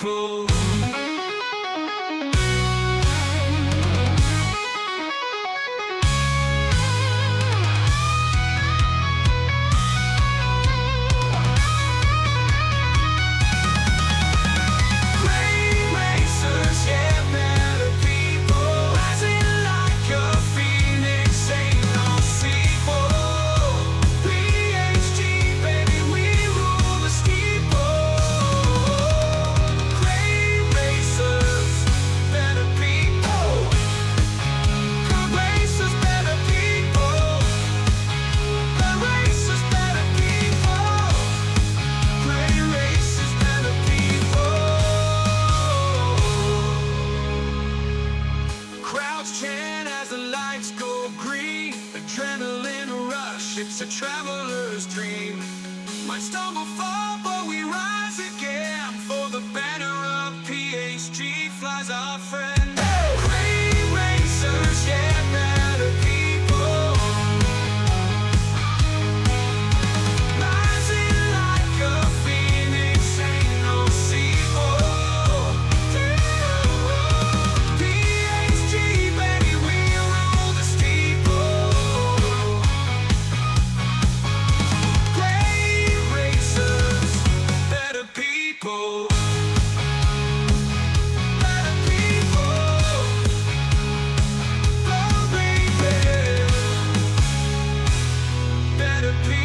people. It's a traveler's dream. Might stumble, fall, but we rise again. For the banner of PHG flies our friend. Great racers, yeah, better people. Rising like a phoenix, ain't no sequel. PHG, baby, we rule the steeple. People. Better people. Oh, baby. Better people.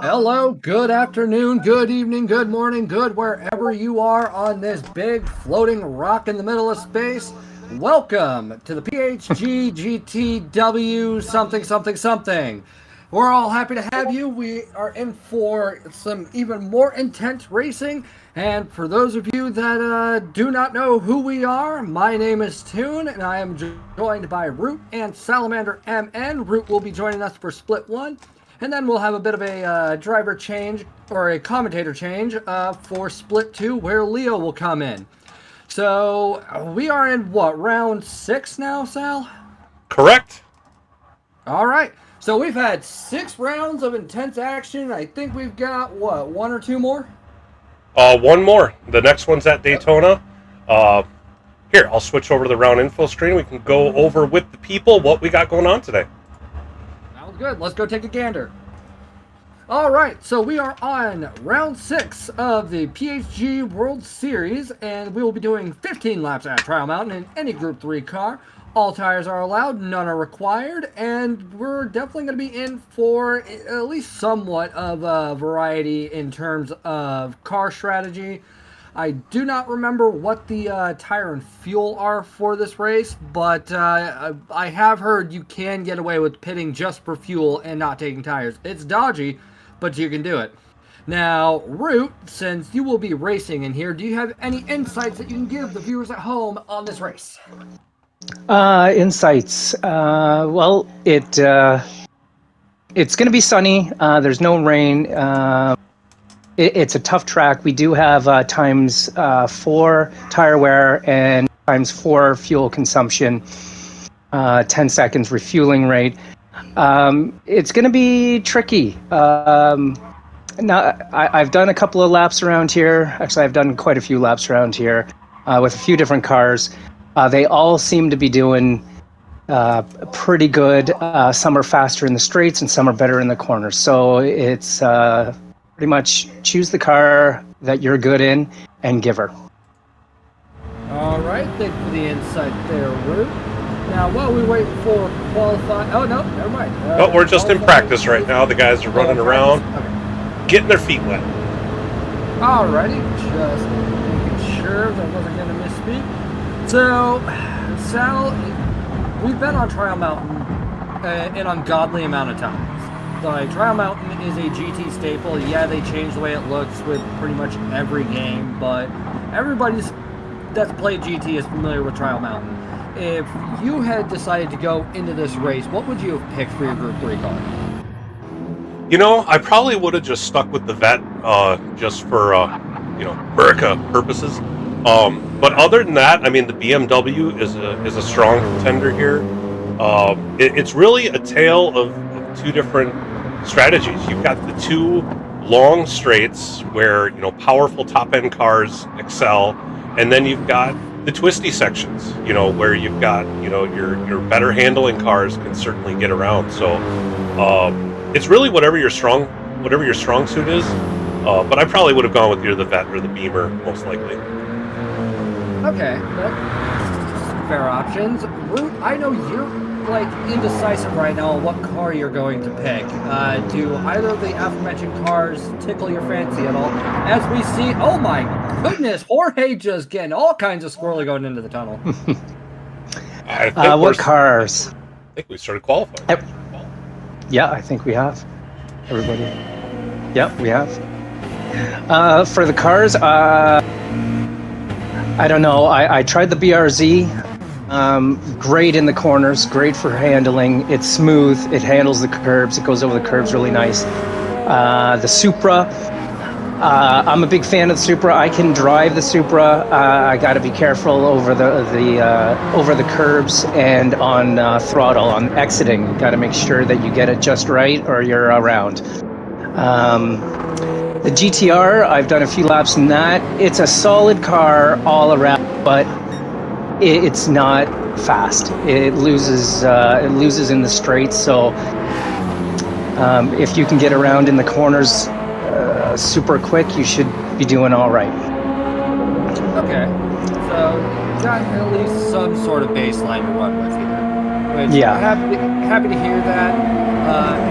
Hello, good afternoon, good evening, good morning, good wherever you are on this big floating rock in the middle of space. Welcome to the PHG GTW something. We're all happy to have you. We are in for some even more intense racing. And for those of you that do not know who we are, my name is Toon, and I am joined by Root and Salamander MN. Root will be joining us for Split 1. And then we'll have a bit of a driver change, or a commentator change, for Split 2, where Leo will come in. So, we are in, what, round 6 now, Sal? Correct. Alright, so we've had 6 rounds of intense action. I think we've got, what, 1 or 2 more? One more. The next one's at Daytona. Here, I'll switch over to the round info screen. We can go over with the people what we got going on today. Good. Let's go take a gander. Alright, so we are on round 6 of the PHG World Series, and we will be doing 15 laps at Trial Mountain in any Group 3 car. All tires are allowed, none are required, and we're definitely going to be in for at least somewhat of a variety in terms of car strategy. I do not remember what the tire and fuel are for this race, but I have heard you can get away with pitting just for fuel and not taking tires. It's dodgy, but you can do it. Now, Root, since you will be racing in here, do you have any insights that you can give the viewers at home on this race? Insights. Well, it's going to be sunny. There's no rain. It's a tough track. We do have times 4 tire wear and times 4 fuel consumption, 10 seconds refueling rate. It's going to be tricky. Now, I've done a couple of laps around here. Actually, I've done quite a few laps around here with a few different cars. They all seem to be doing pretty good. Some are faster in the straights and some are better in the corners. So it's pretty much choose the car that you're good in and give her. All right, thank you for the insight there, Root. Now, while we wait for qualify, oh no, never mind. Oh, we're just in practice right now. The guys are running around, Okay. getting their feet wet. Alrighty, just making sure that I wasn't going to misspeak. So, Sal, we've been on Trial Mountain an ungodly amount of times. Like, Trial Mountain is a GT staple. Yeah, they changed the way it looks with pretty much every game, but everybody's that's played GT is familiar with Trial Mountain. If you had decided to go into this race, what would you have picked for your Group 3 car? You know, I probably would have just stuck with the vet, just for America purposes. But other than that, I mean, the BMW is a strong contender here. It's really a tale of two different strategies. You've got the two long straights where powerful top end cars excel, and then you've got the twisty sections, where you've got your better handling cars can certainly get around. So it's really whatever your strong suit is. But I probably would have gone with either the Vet or the Beamer, most likely. Okay, that's fair options. Root, I know you're like indecisive right now on what car you're going to pick. Do either of the aforementioned cars tickle your fancy at all? As we see, oh my goodness, Jorge just getting all kinds of squirrely going into the tunnel. What cars? I think we started qualifying. Yeah, I think we have. Everybody. Yep, we have. For the cars, I don't know. I tried the BRZ. Great in the corners, great for handling. It's smooth. It handles the curbs. It goes over the curbs really nice. The Supra. I'm a big fan of the Supra. I can drive the Supra. I got to be careful over the curbs and on throttle on exiting. Got to make sure that you get it just right, or you're around. The GTR, I've done a few laps in that. It's a solid car all around, but it's not fast. It loses in the straights. So if you can get around in the corners super quick, you should be doing all right. Okay, so got at least some sort of baseline to run with here. Which Yeah. Happy to hear that.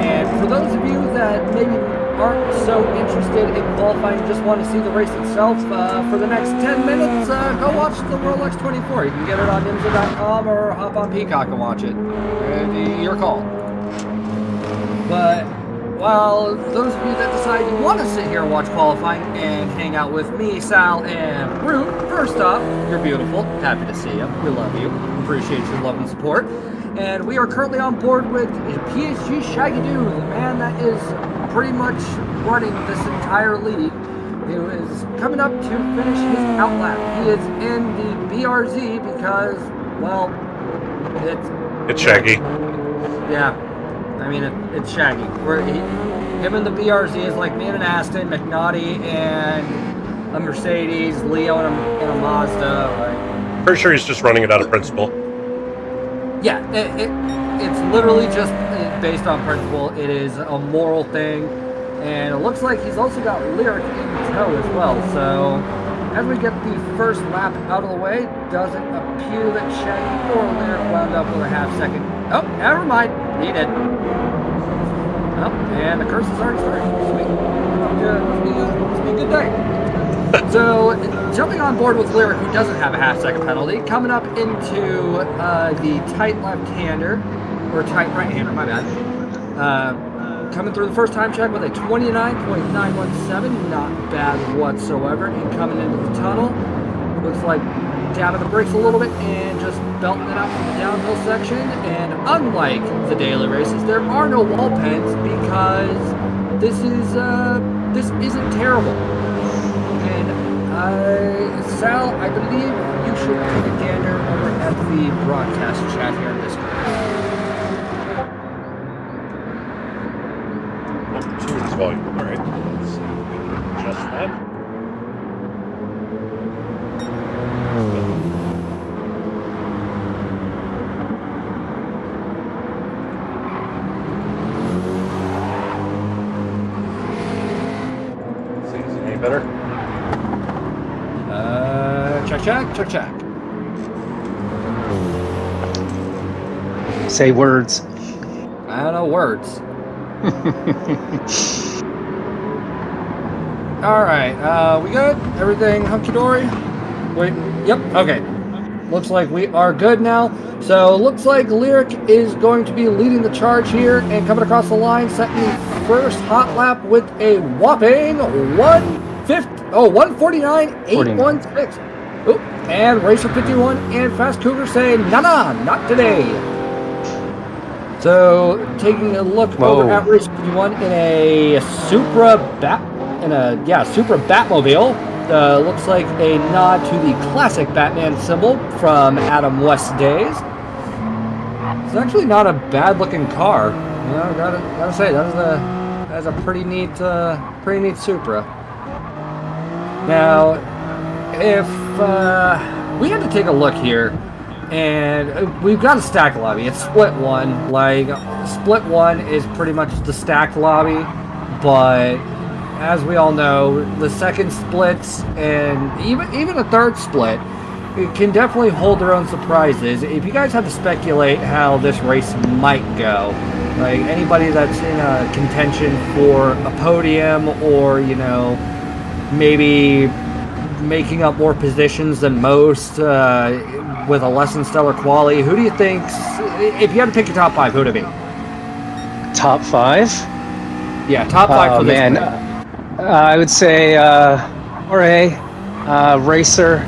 And for those of you that maybe aren't so interested in qualifying, just want to see the race itself, for the next 10 minutes, go watch the World X 24. You can get it on IMSA.com or hop on Peacock and watch it. Your call. But while those of you that decide you want to sit here and watch qualifying and hang out with me, Sal, and Root, first off, you're beautiful. Happy to see you. We love you. Appreciate your love and support. And we are currently on board with PHG Shaggy Doo, the man that is pretty much running this entire league, who is coming up to finish his outlap. He is in the BRZ because, well, It's Shaggy. yeah, I mean, it's Shaggy. Him and the BRZ is like me and an Aston, McNaughty and a Mercedes, Leo and a Mazda. Like, Pretty sure he's just running it out of principle. yeah, it's literally just based on principle. It is a moral thing, and it looks like he's also got Lyric in tow as well. So as we get the first lap out of the way, doesn't appear that Shaggy or Lyric wound up with a half-second. Oh, never mind, he did. Oh, and the curse is already starting. Sweet. Must be a good day. So, jumping on board with Lyric, who doesn't have a half-second penalty, coming up into the tight left-hander, or tight right-hander, my bad. Coming through the first time check with a 29.917, not bad whatsoever. And coming into the tunnel, looks like dabbing the brakes a little bit and just belting it out from the downhill section. And unlike the daily races, there are no wall pens because this isn't terrible. And Sal, I believe you should take a gander over at the broadcast chat here in Discord. Tunes volume. All right. Let's see if we can adjust that. check. Say words. I don't know words. All right, we good? Everything hunky-dory? Wait, yep, okay. Looks like we are good now. So looks like Lyric is going to be leading the charge here and coming across the line, setting the first hot lap with a whopping 149.816. Oh, and Racer 51 and Fast Cougar say, nah, not today. So taking a look over at Racer 51 in a Supra Batmobile. Looks like a nod to the classic Batman symbol from Adam West's days. It's actually not a bad-looking car. You know, gotta say that's a pretty neat Supra. Now, if we had to take a look here, and we've got a stacked lobby. It's split one. Like split one is pretty much the stacked lobby, but as we all know, the second splits and even a third split, it can definitely hold their own surprises. If you guys had to speculate how this race might go, like anybody that's in a contention for a podium or, you know, maybe making up more positions than most with a less than stellar quality, who do you think, if you had to pick your top five, who would it be? Top five? Yeah, top five for this man. I would say Jorge, Racer,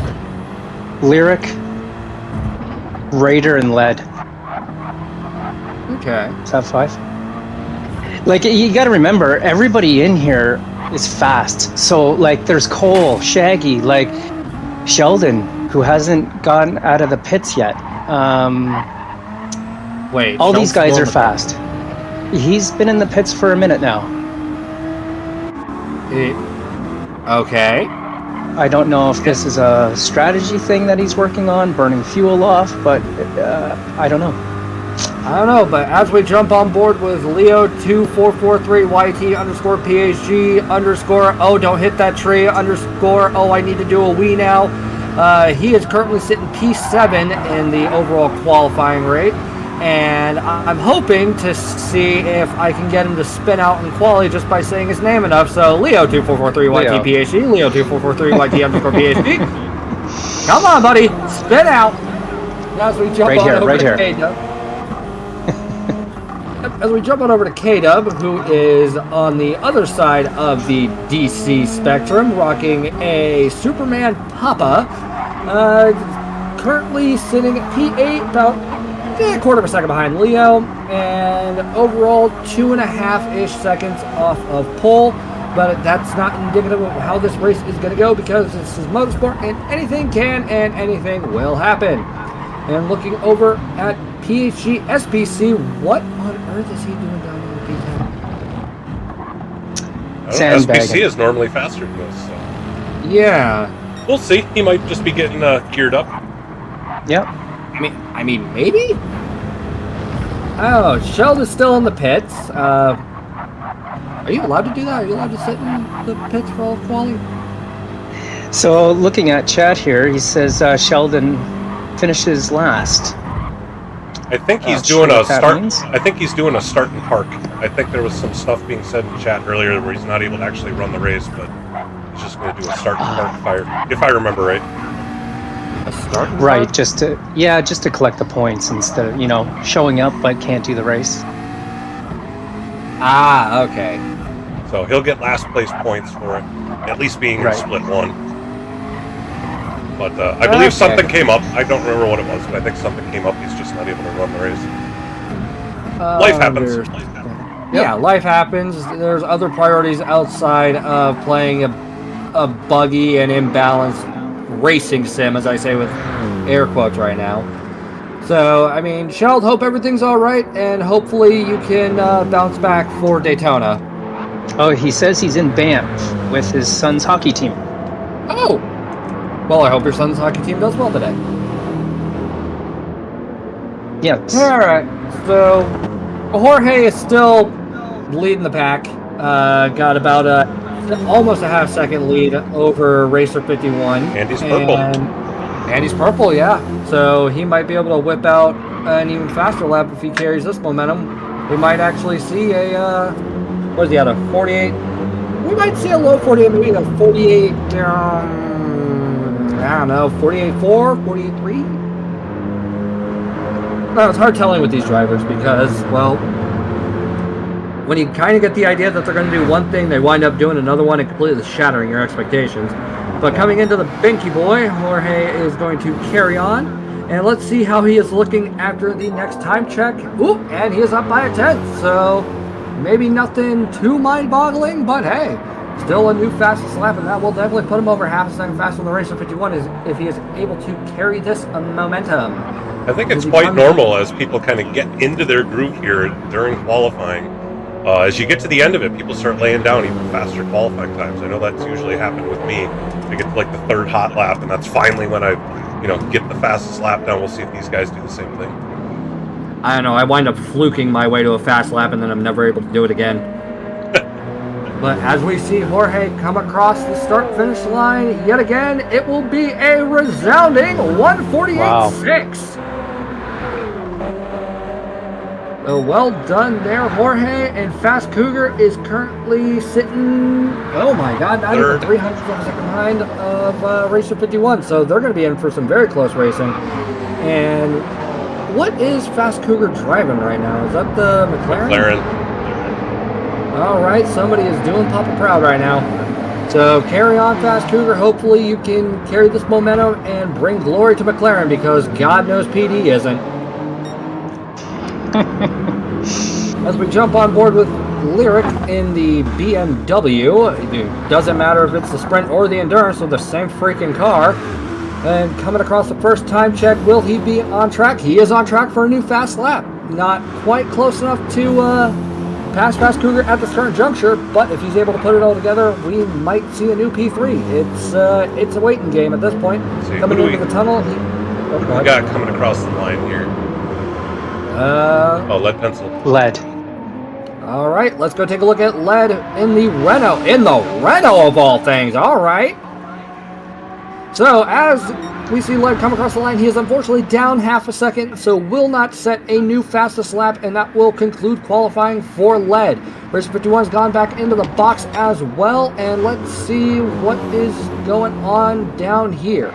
Lyric, Raider, and Lead. Okay. Top five. Like, you got to remember, everybody in here is fast. So, like, there's Cole, Shaggy, like Sheldon, who hasn't gotten out of the pits yet. Wait. All these guys are fast. He's been in the pits for a minute now. Okay. I don't know if this is a strategy thing that he's working on, burning fuel off, but I don't know. I don't know, but as we jump on board with Leo2443YT_PHG_ oh, don't hit that tree _ oh, I need to do a wee now. He is currently sitting P7 in the overall qualifying rate, and I'm hoping to see if I can get him to spin out in quali just by saying his name enough. So Leo2443YTPHG, Leo2443YT_PHG. Come on, buddy, spin out. Now as we jump over to K-Dub. As we jump on over to K-Dub, who is on the other side of the DC spectrum, rocking a Superman Papa, currently sitting at P8, about a quarter of a second behind Leo, and overall 2.5-ish seconds off of pole. But that's not indicative of how this race is going to go, because this is motorsport and anything can and anything will happen. And looking over at PHG SPC, what on earth is he doing down in the P10? SPC is normally faster than this. So. Yeah. We'll see. He might just be getting geared up. Yep. I mean, maybe? Oh, Sheldon's still in the pits. Are you allowed to do that? Are you allowed to sit in the pits for all quality? So looking at chat here, he says Sheldon finishes last. I think he's doing a start. I think he's doing a start and park. I think there was some stuff being said in chat earlier where he's not able to actually run the race, but he's just going to do a start and park fire, if I remember right. A start and Right, park? just to collect the points instead of, showing up but can't do the race. Ah, okay. So he'll get last place points for it, at least being in split one. But I believe something came up. I don't remember what it was, but I think something came up. He's just not able to run the race. Life happens. Yeah, life happens. There's other priorities outside of playing a buggy and imbalanced racing sim, as I say with air quotes right now. So, I mean, Sheld, hope everything's all right, and hopefully you can bounce back for Daytona. Oh, he says he's in Banff with his son's hockey team. Oh! Well, I hope your son's hockey team does well today. Yes. All right. So Jorge is still leading the pack. Got about almost a half-second lead over Racer 51. And he's purple. And he's purple, yeah. So he might be able to whip out an even faster lap if he carries this momentum. We might actually see a, what is he at, a 48? We might see a low 48, maybe a 48, I don't know, 48.4, 48.3? No, it's hard telling with these drivers because, well, when you kind of get the idea that they're going to do one thing, they wind up doing another one and completely shattering your expectations. But coming into the Binky boy, Jorge is going to carry on. And let's see how he is looking after the next time check. Ooh, and he is up by a 10th. So maybe nothing too mind-boggling, but hey, still a new fastest lap. And that will definitely put him over half a second faster than the Racer 51 if he is able to carry this momentum. I think it's quite normal as people kind of get into their groove here during qualifying. As you get to the end of it, people start laying down even faster qualifying times. I know that's usually happened with me. I get to like the third hot lap, and that's finally when I, get the fastest lap down. We'll see if these guys do the same thing. I don't know. I wind up fluking my way to a fast lap, and then I'm never able to do it again. But as we see Jorge come across the start-finish line yet again, it will be a resounding 148.6. So well done there, Jorge. And Fast Cougar is currently sitting, oh my god, not even 300 of a second behind of Racer 51. So they're going to be in for some very close racing. And what is Fast Cougar driving right now? Is that the McLaren? All right, somebody is doing Papa proud right now. So carry on, Fast Cougar. Hopefully you can carry this momentum and bring glory to McLaren because God knows PD isn't. As we jump on board with Lyric in the BMW, it doesn't matter if it's the Sprint or the Endurance, they're the same freaking car. And coming across the first time check, will he be on track? He is on track for a new fast lap. Not quite close enough to pass Fast Cougar at the current juncture, but if he's able to put it all together, we might see a new P3. It's a waiting game at this point. Coming into the tunnel. We got coming across the line here. Lead pencil. Lead. All right, let's go take a look at Lead in the Renault. In the Renault of all things. All right. So as we see Lead come across the line, he is unfortunately down half a second, so will not set a new fastest lap, and that will conclude qualifying for Lead. Racer 51 has gone back into the box as well, and let's see what is going on down here.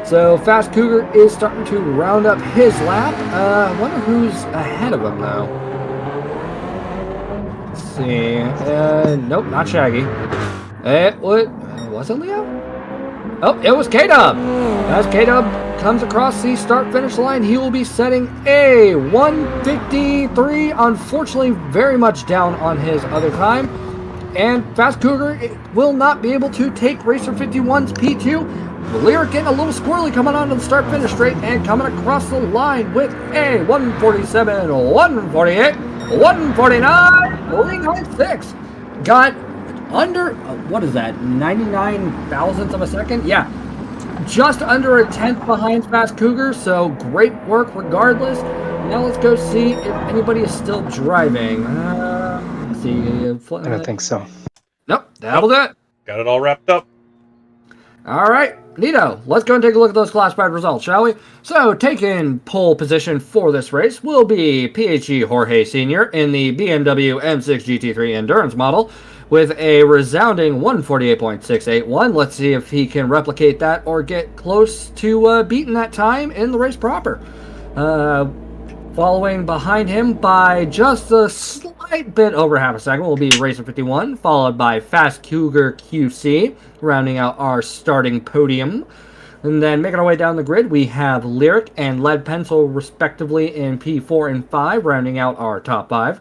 So Fast Cougar is starting to round up his lap. I wonder who's ahead of him though. Let's see. Nope, not Shaggy. Was it Leo? Oh, it was K-Dub. As K-Dub comes across the start-finish line, he will be setting a 1:53. Unfortunately, very much down on his other time. And Fast Cougar will not be able to take Racer 51's P2. Lyric getting a little squirrely coming onto the start-finish straight and coming across the line with a 147, 148, 149, 149.6. Got under, what is that, 99 thousandths of a second? Yeah, just under a tenth behind Fast Cougar, so great work regardless. Now let's go see if anybody is still driving. Let's see. I don't think so. Nope, that'll do it. Got it all wrapped up. All right, Nito, let's go and take a look at those classified results, shall we? So, taking pole position for this race will be PHG Jorge Sr. in the BMW M6 GT3 Endurance model with a resounding 148.681. Let's see if he can replicate that or get close to beating that time in the race proper. Following behind him by just a slight bit over half a second will be Racer 51, followed by Fast Cougar QC, rounding out our starting podium. And then making our way down the grid, we have Lyric and Lead Pencil, respectively, in P4 and 5, rounding out our top 5.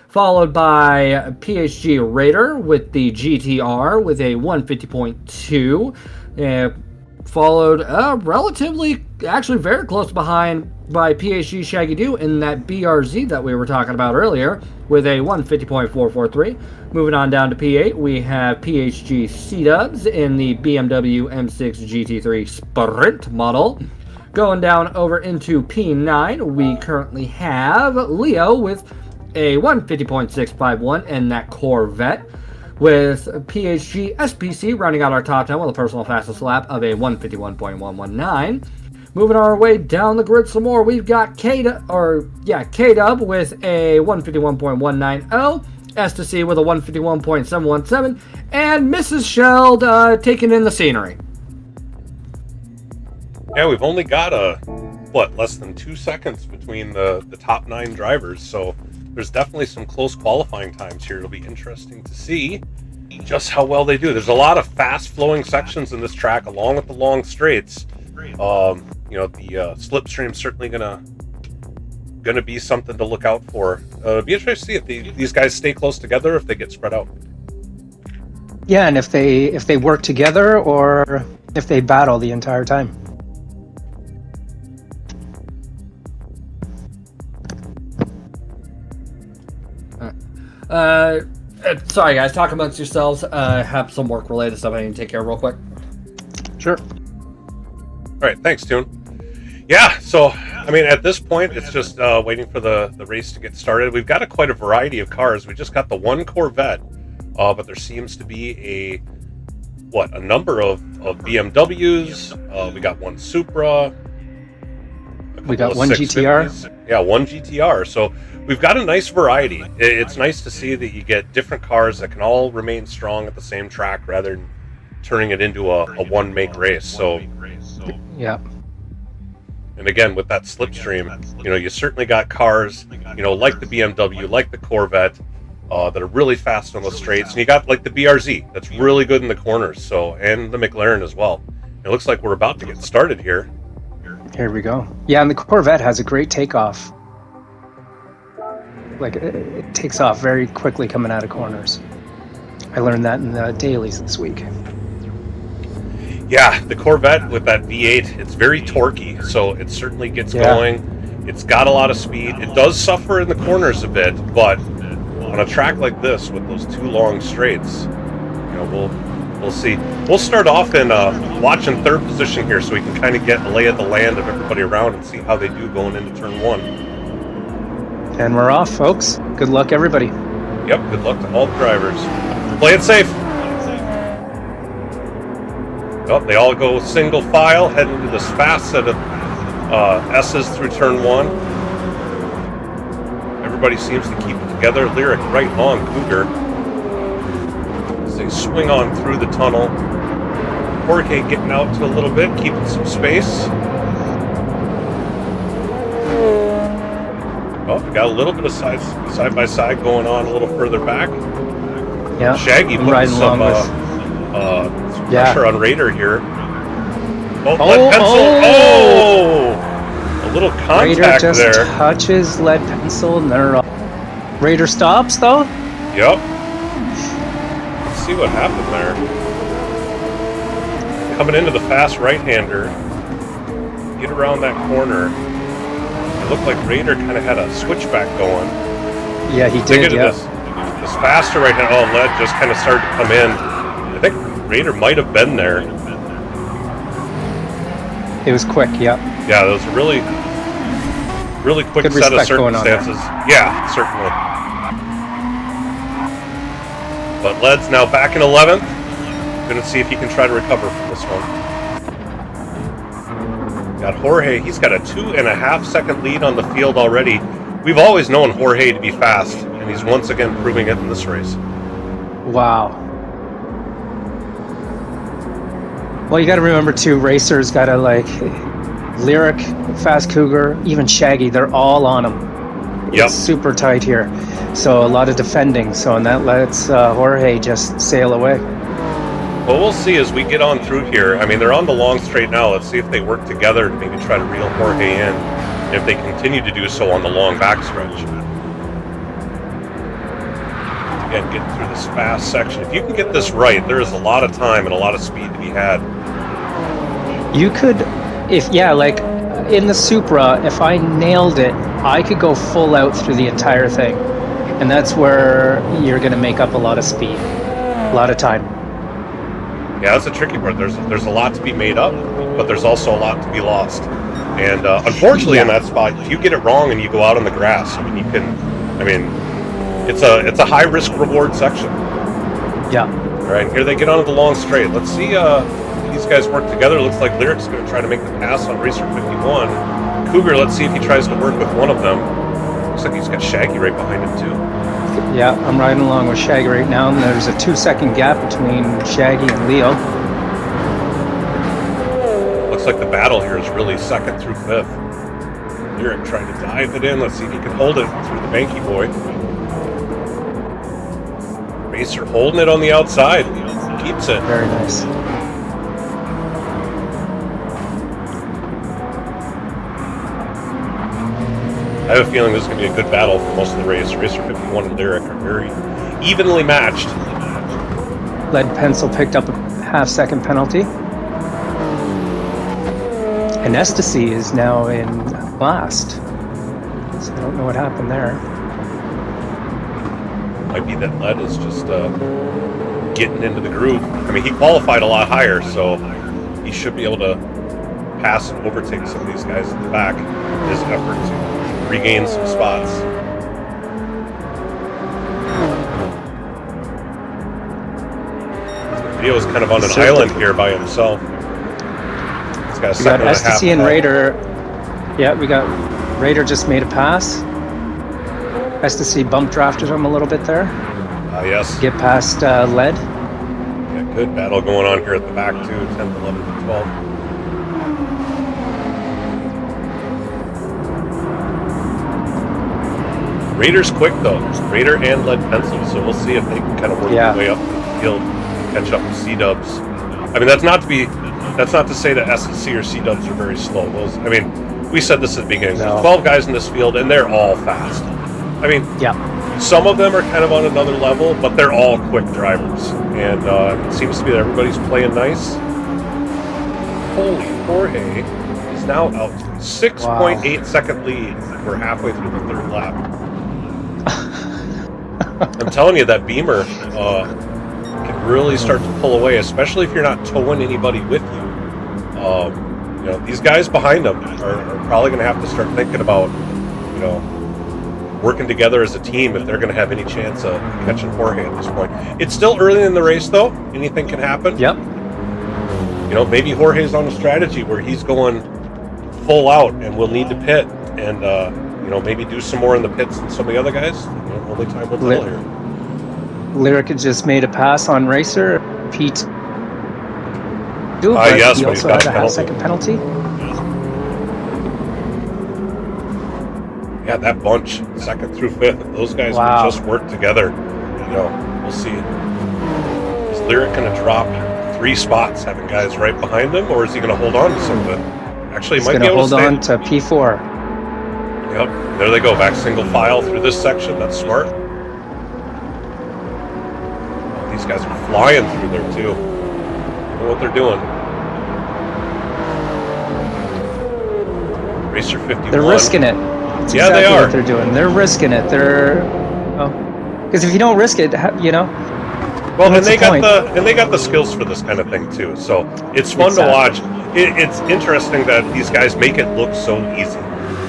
Followed by PHG Raider with the GTR with a 150.2. Followed relatively, actually very close behind by PHG Shaggy Doo in that BRZ that we were talking about earlier with a 150.443. Moving on down to P8, we have PHG C-Dubs in the BMW M6 GT3 Sprint model. Going down over into P9, we currently have Leo with a 150.651 in that Corvette. with PHG SPC rounding out our top 10 with a personal fastest lap of a 151.119. Moving our way down the grid some more, we've got K-Dub with a 151.190, S to C with a 151.717, and Mrs. Sheld taking in the scenery. Yeah, we've only got less than 2 seconds between the top 9 drivers, so there's definitely some close qualifying times here. It'll be interesting to see just how well they do. There's a lot of fast flowing sections in this track along with the long straights. The slipstream's certainly gonna be something to look out for. It'll be interesting to see if these guys stay close together, or if they get spread out. Yeah, and if they work together or if they battle the entire time. Sorry guys, talk amongst yourselves. Have some work related stuff I need to take care of real quick. Sure. All right, thanks, Toon. Yeah, so I mean, at this point, it's just waiting for the race to get started. We've got quite a variety of cars. We just got the one Corvette, but there seems to be a number of BMWs. We got one Supra. We got one GTR. Yeah, one GTR. So we've got a nice variety. It's nice to see that you get different cars that can all remain strong at the same track rather than turning it into a one-make race. So yeah. And again, with that slipstream, you certainly got cars, like the BMW, like the Corvette, that are really fast on the straights. And you got like the BRZ that's really good in the corners. So, and the McLaren as well. It looks like we're about to get started here. Here we go. Yeah, and the Corvette has a great takeoff. Like, it takes off very quickly coming out of corners. I learned that in the dailies this week. Yeah, the Corvette with that V8, it's very torquey, so it certainly gets going. It's got a lot of speed. It does suffer in the corners a bit, but on a track like this with those two long straights, we'll see. We'll start off in watching third position here, so we can kind of get a lay of the land of everybody around and see how they do going into turn 1. And we're off, folks. Good luck, everybody. Yep, good luck to all the drivers. Play it safe. Oh, they all go single file, heading to this fast set of S's through turn 1. Everybody seems to keep it together. Lyric right on Cougar. As they swing on through the tunnel. Jorge getting out to a little bit, keeping some space. Oh, we got a little bit of side by side going on a little further back. Yeah, Shaggy putting some pressure on Raider here. Oh, lead pencil. A little contact Raider just there. Touches lead pencil and they're off. Raider stops though. Yep. Let's see what happened there. Coming into the fast right-hander. Get around that corner. It looked like Raider kind of had a switchback going. Yeah, he did. Yeah. This faster right-hander. Oh, lead just kind of started to come in. I think Raider might have been there. It was quick, yeah. Yeah, that was a really quick Good set of respect going on circumstances. Yeah, certainly. But Led's now back in 11th. Gonna see if he can try to recover from this one. Got Jorge, he's got a 2.5 second lead on the field already. We've always known Jorge to be fast, and he's once again proving it in this race. Wow. Well, you got to remember too, racers got to Lyric, Fast Cougar, even Shaggy, they're all on him. Yep. It's super tight here. So a lot of defending. So, and that lets Jorge just sail away. Well, we'll see as we get on through here. I mean, they're on the long straight now. Let's see if they work together to maybe try to reel Jorge in. And if they continue to do so on the long backstretch. Again, getting through this fast section. If you can get this right, there is a lot of time and a lot of speed to be had. You could, in the Supra, if I nailed it, I could go full out through the entire thing. And that's where you're going to make up a lot of speed, a lot of time. Yeah, that's the tricky part. There's a lot to be made up, but there's also a lot to be lost. And unfortunately, in that spot, if you get it wrong and you go out on the grass, it's a high risk reward section. Yeah. All right, here they get onto the long straight. Let's see these guys work together. Looks like Lyric's going to try to make the pass on Racer 51. Cougar, let's see if he tries to work with one of them. Looks like he's got Shaggy right behind him, too. Yeah, I'm riding along with Shaggy right now, and there's a 2-second gap between Shaggy and Leo. Looks like the battle here is really second through fifth. Lyric trying to dive it in. Let's see if he can hold it through the Banky boy. Racer holding it on the outside. Keeps it. Very nice. I have a feeling this is going to be a good battle for most of the race. Racer 51 and Lyric are very evenly matched. Lead Pencil picked up a half-second penalty. And Ecstasy is now in last. So I don't know what happened there. Might be that Lead is just getting into the groove. I mean, he qualified a lot higher, so he should be able to pass and overtake some of these guys in the back in his effort to regain some spots. Rio is kind of on an island here by himself. He's got a We got second and a half. Ecstasy and Raider. Yeah, we got Raider just made a pass. Ecstasy bump drafted him a little bit there. Yes. Get past Lead. Yeah, good battle going on here at the back too. 10th, 11th, and 12th. Raider's quick though. Raider and Lead Pencil, so we'll see if they can kind of work their way up the field, catch up with C-Dubs. I mean, that's not to say that S&C or C-Dubs are very slow. Those, I mean, we said this at the beginning. No. There's 12 guys in this field, and they're all fast. I mean, Yeah. some of them are kind of on another level, but they're all quick drivers. And it seems to be that everybody's playing nice. Holy, Jorge is now out to a 6.8 second lead. We're halfway through the third lap. I'm telling you, that Beamer can really start to pull away, especially if you're not towing anybody with you. You know, these guys behind them are probably going to have to start thinking about, you know, working together as a team if they're going to have any chance of catching Jorge at this point. It's still early in the race, though. Anything can happen. Yep. You know, maybe Jorge's on a strategy where he's going full out and will need to pit and, you know, maybe do some more in the pits than some of the other guys. You know, only time will tell here. Lyric had just made a pass on Racer. Pete. Yes, he but he's also got had a a half-second penalty. Yeah, that bunch, second through fifth, if those guys Wow. can just work together, you know, we'll see. Is Lyric going to drop 3 spots, having guys right behind him, or is he going to hold on to some of it? Actually, he He's might going be to able to hold stay. on to P4. Yep, there they go, back single file through this section. That's smart. Oh, these guys are flying through there, too. I don't know what they're doing. Racer 51. They're risking it. That's Yeah, they exactly are. what they're doing. They're risking it. They're, because if you don't risk it, you know. Well, and what's they the got point? the skills for this kind of thing too. So it's fun Exactly. to watch. It's interesting that these guys make it look so easy.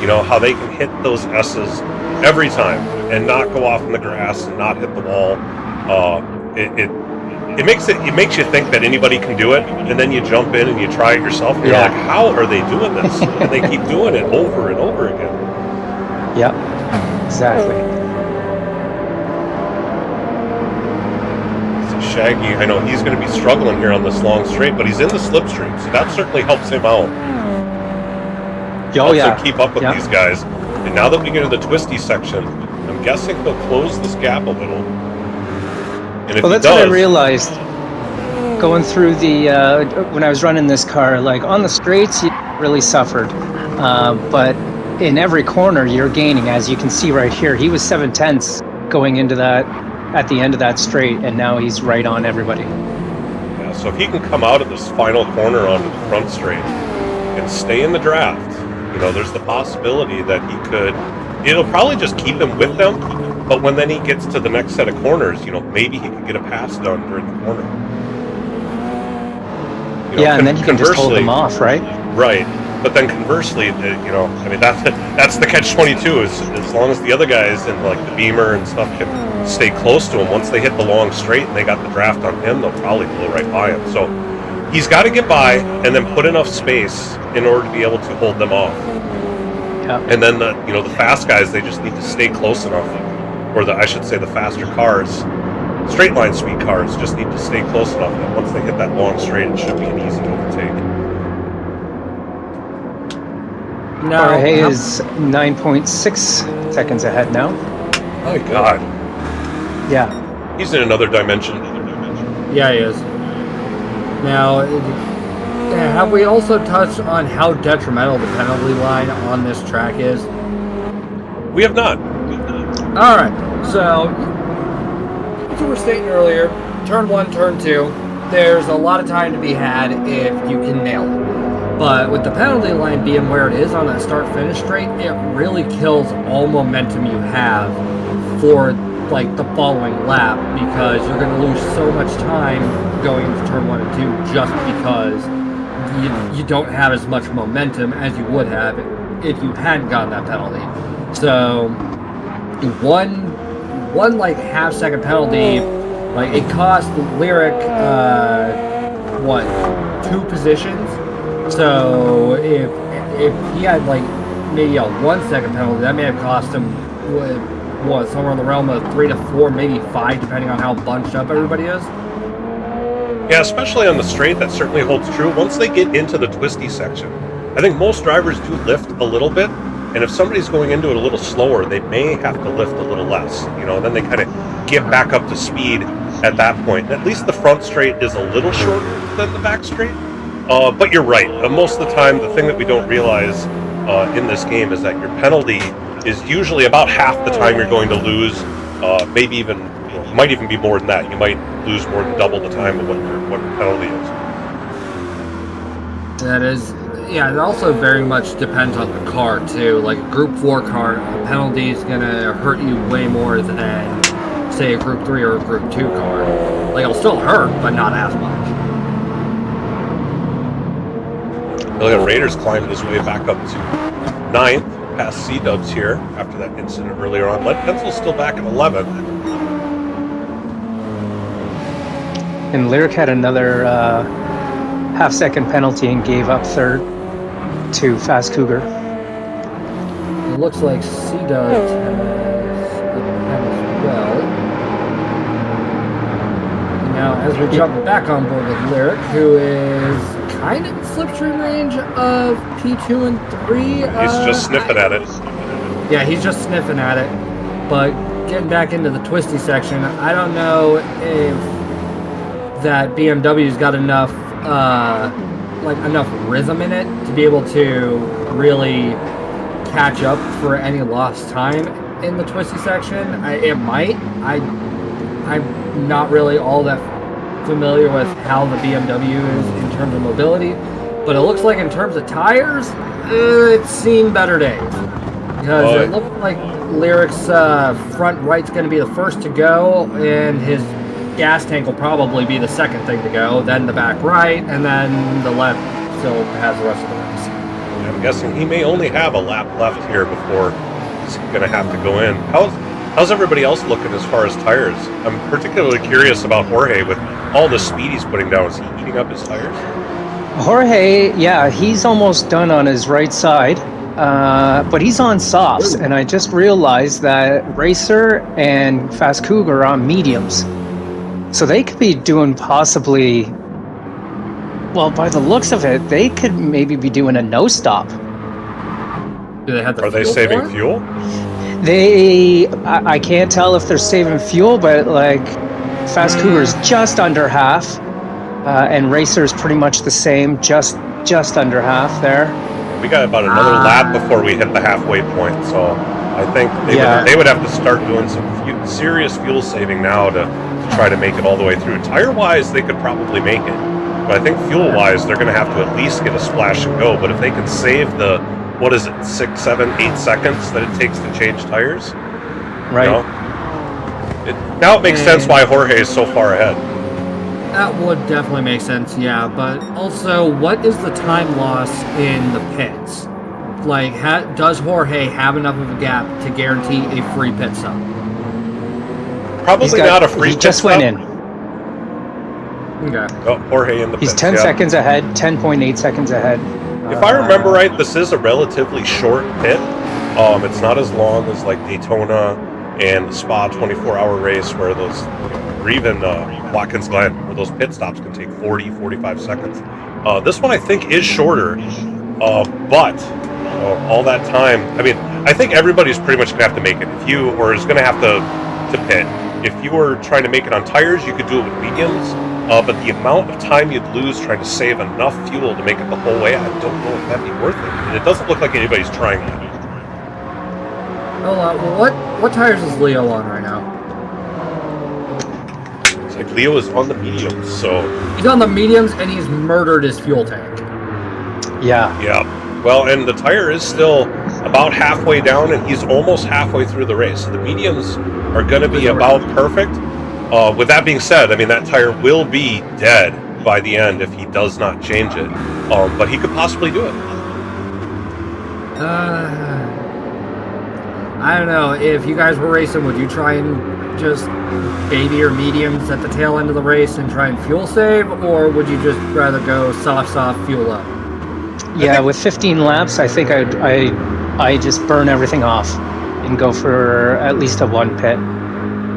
You know how they can hit those S's every time and not go off in the grass and not hit the wall. It makes you think that anybody can do it, and then you jump in and you try it yourself. And you're Yeah. like, how are they doing this? And they keep doing it over and over again. Yep. Exactly. Shaggy, I know he's going to be struggling here on this long straight, but he's in the slipstream, so that certainly helps him out. Oh Helps yeah. him keep up with Yeah. these guys. And now that we get to the twisty section, I'm guessing he'll close this gap a little. And if Well, he that's does, what I realized going through the when I was running this car. Like on the straights, you really suffered, but in every corner you're gaining. As you can see right here, he was 7/10 going into that at the end of that straight, and now he's right on everybody. yeah, so if he can come out of this final corner onto the front straight and stay in the draft, you know, there's the possibility that he could. It'll probably just keep him with them, but when then he gets to the next set of corners, you know, maybe he could get a pass done during the corner. You know, Yeah, and then he can just hold conversely- them off, right? Right, but then conversely, you know, I mean that's the catch-22 is as long as the other guys and like the Beamer and stuff can stay close to him. Once they hit the long straight and they got the draft on him, they'll probably blow right by him. So he's got to get by and then put enough space in order to be able to hold them off. Yeah. And then the fast guys, they just need to stay close enough, or I should say the faster cars, straight line speed cars, just need to stay close enough that once they hit that long straight, it should be an easy overtake. Now, Jorge is 9.6 seconds ahead now. My God. Yeah. He's in another dimension. yeah, he is. Now, have we also touched on how detrimental the penalty line on this track is? We have not. All right, so as you were stating earlier, turn 1, turn 2, there's a lot of time to be had if you can nail it. But with the penalty line being where it is on that start-finish straight, it really kills all momentum you have for like the following lap, because you're going to lose so much time going into turn 1 and 2 just because you don't have as much momentum as you would have if you hadn't gotten that penalty. So one like half-second penalty, like it cost Lyric 2 positions. So if he had like maybe a 1 second penalty, that may have cost him somewhere in the realm of 3 to 4, maybe 5, depending on how bunched up everybody is. Yeah, especially on the straight, that certainly holds true. Once they get into the twisty section, I think most drivers do lift a little bit, and if somebody's going into it a little slower, they may have to lift a little less. Then they kind of get back up to speed at that point. At least the front straight is a little shorter than the back straight. But you're right. Most of the time, the thing that we don't realize in this game is that your penalty is usually about half the time you're going to lose. Maybe even, might even be more than that. You might lose more than double the time of what your penalty is. That is, yeah. It also very much depends on the car too. Like a Group 4 car, a penalty is gonna hurt you way more than, say, a Group 3 or a Group 2 car. Like it'll still hurt, but not as much. Look at Raiders climbed his way back up to 9th, past C-Dubs here after that incident earlier on. Lead Pencil's still back at 11th. And Lyric had another half-second penalty and gave up third to Fast Cougar. It looks like C-Dubs has a pen as well. Now, as we jump back on board with Lyric, who is kind of in slipstream range of P2 and 3. He's just sniffing at it. Yeah, he's just sniffing at it. But getting back into the twisty section, I don't know if that BMW's got enough rhythm in it to be able to really catch up for any lost time in the twisty section. It might. I'm not really all that familiar with how the BMW is in terms of mobility, but it looks like in terms of tires, it's seen better days. Because it looks like Lyric's front right's going to be the first to go, and his gas tank will probably be the second thing to go, then the back right, and then the left still has the rest of the race. I'm guessing he may only have a lap left here before he's going to have to go in. How's everybody else looking as far as tires? I'm particularly curious about Jorge with all the speed he's putting down. Is he eating up his tires? Jorge, yeah, he's almost done on his right side, but he's on softs, and I just realized that Racer and Fast Cougar are on mediums. So they could be doing possibly, well, by the looks of it, they could maybe be doing a no stop. Do they have the Are they fuel saving for it? fuel? I can't tell if they're saving fuel, but like Fast Cougar's just under half, and Racer's pretty much the same, just under half there. We got about another lap before we hit the halfway point, so I think they would have to start doing some serious fuel saving now to try to make it all the way through. Tire-wise, they could probably make it, but I think fuel-wise, they're going to have to at least get a splash and go. But if they can save the 6, 7, 8 seconds that it takes to change tires, right? Now it makes sense why Jorge is so far ahead. That would definitely make sense, yeah. But also, what is the time loss in the pits? Like, does Jorge have enough of a gap to guarantee a free pit stop? Probably not a free He pit just stop. went in. Okay. Oh, Jorge in the He's pits, 10 yeah. seconds ahead, 10.8 seconds ahead. If I remember right, this is a relatively short pit. It's not as long as like Daytona and the Spa 24-hour race where those, or even Watkins Glen, where those pit stops can take 40, 45 seconds. This one I think is shorter, but all that time, I mean, I think everybody's pretty much gonna have to make it. If you, or is gonna have to pit. If you were trying to make it on tires, you could do it with mediums. But the amount of time you'd lose trying to save enough fuel to make it the whole way, I don't know if that'd be worth it. And it doesn't look like anybody's trying that. Well, what tires is Leo on right now? It's like Leo is on the mediums, so... He's on the mediums, and he's murdered his fuel tank. Yeah. Yeah. Well, and the tire is still about halfway down, and he's almost halfway through the race. So the mediums are going to be about perfect. With that being said, I mean, that tire will be dead by the end if he does not change it. But he could possibly do it. I don't know. If you guys were racing, would you try and just baby your mediums at the tail end of the race and try and fuel save, or would you just rather go soft, fuel up? Yeah, with 15 laps, I think I just burn everything off and go for at least a one pit.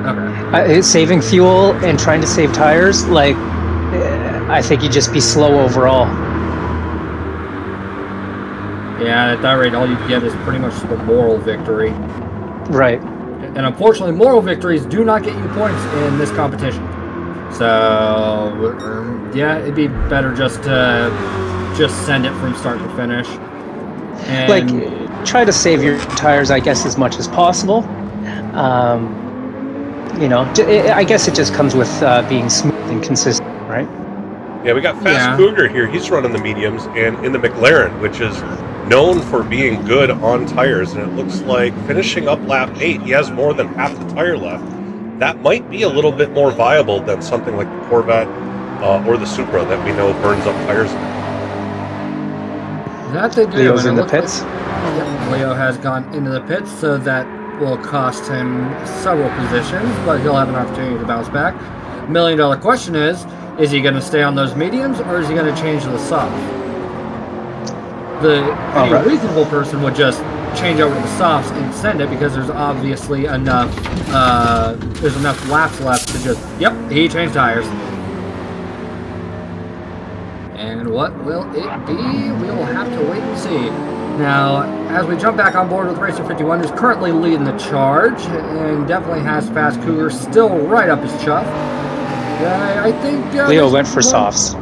Okay. Saving fuel and trying to save tires, like, I think you'd just be slow overall. Yeah, at that rate, all you get is pretty much the moral victory. Right. And unfortunately, moral victories do not get you points in this competition. So, yeah, it'd be better just to send it from start to finish. And Like, try to save your tires, I guess, as much as possible. You know, I guess it just comes with being smooth and consistent, right? Yeah, we got Fast Cougar here. He's running the mediums and in the McLaren, which is known for being good on tires. And it looks like finishing up lap 8, he has more than half the tire left. That might be a little bit more viable than something like the Corvette or the Supra that we know burns up tires. that they do. Leo's and in it the looks pits. Yep, Leo has gone into the pits, so that will cost him several positions, but he'll have an opportunity to bounce back. $1 million question is he going to stay on those mediums, or is he going to change to the soft? Any reasonable person would just change over to the softs and send it, because there's obviously enough laps left to just, yep, he changed tires. And what will it be? We will have to wait and see. Now, as we jump back on board with Racer 51, who's currently leading the charge, and definitely has Fast Cougar still right up his chuff. I think... Leo went for softs.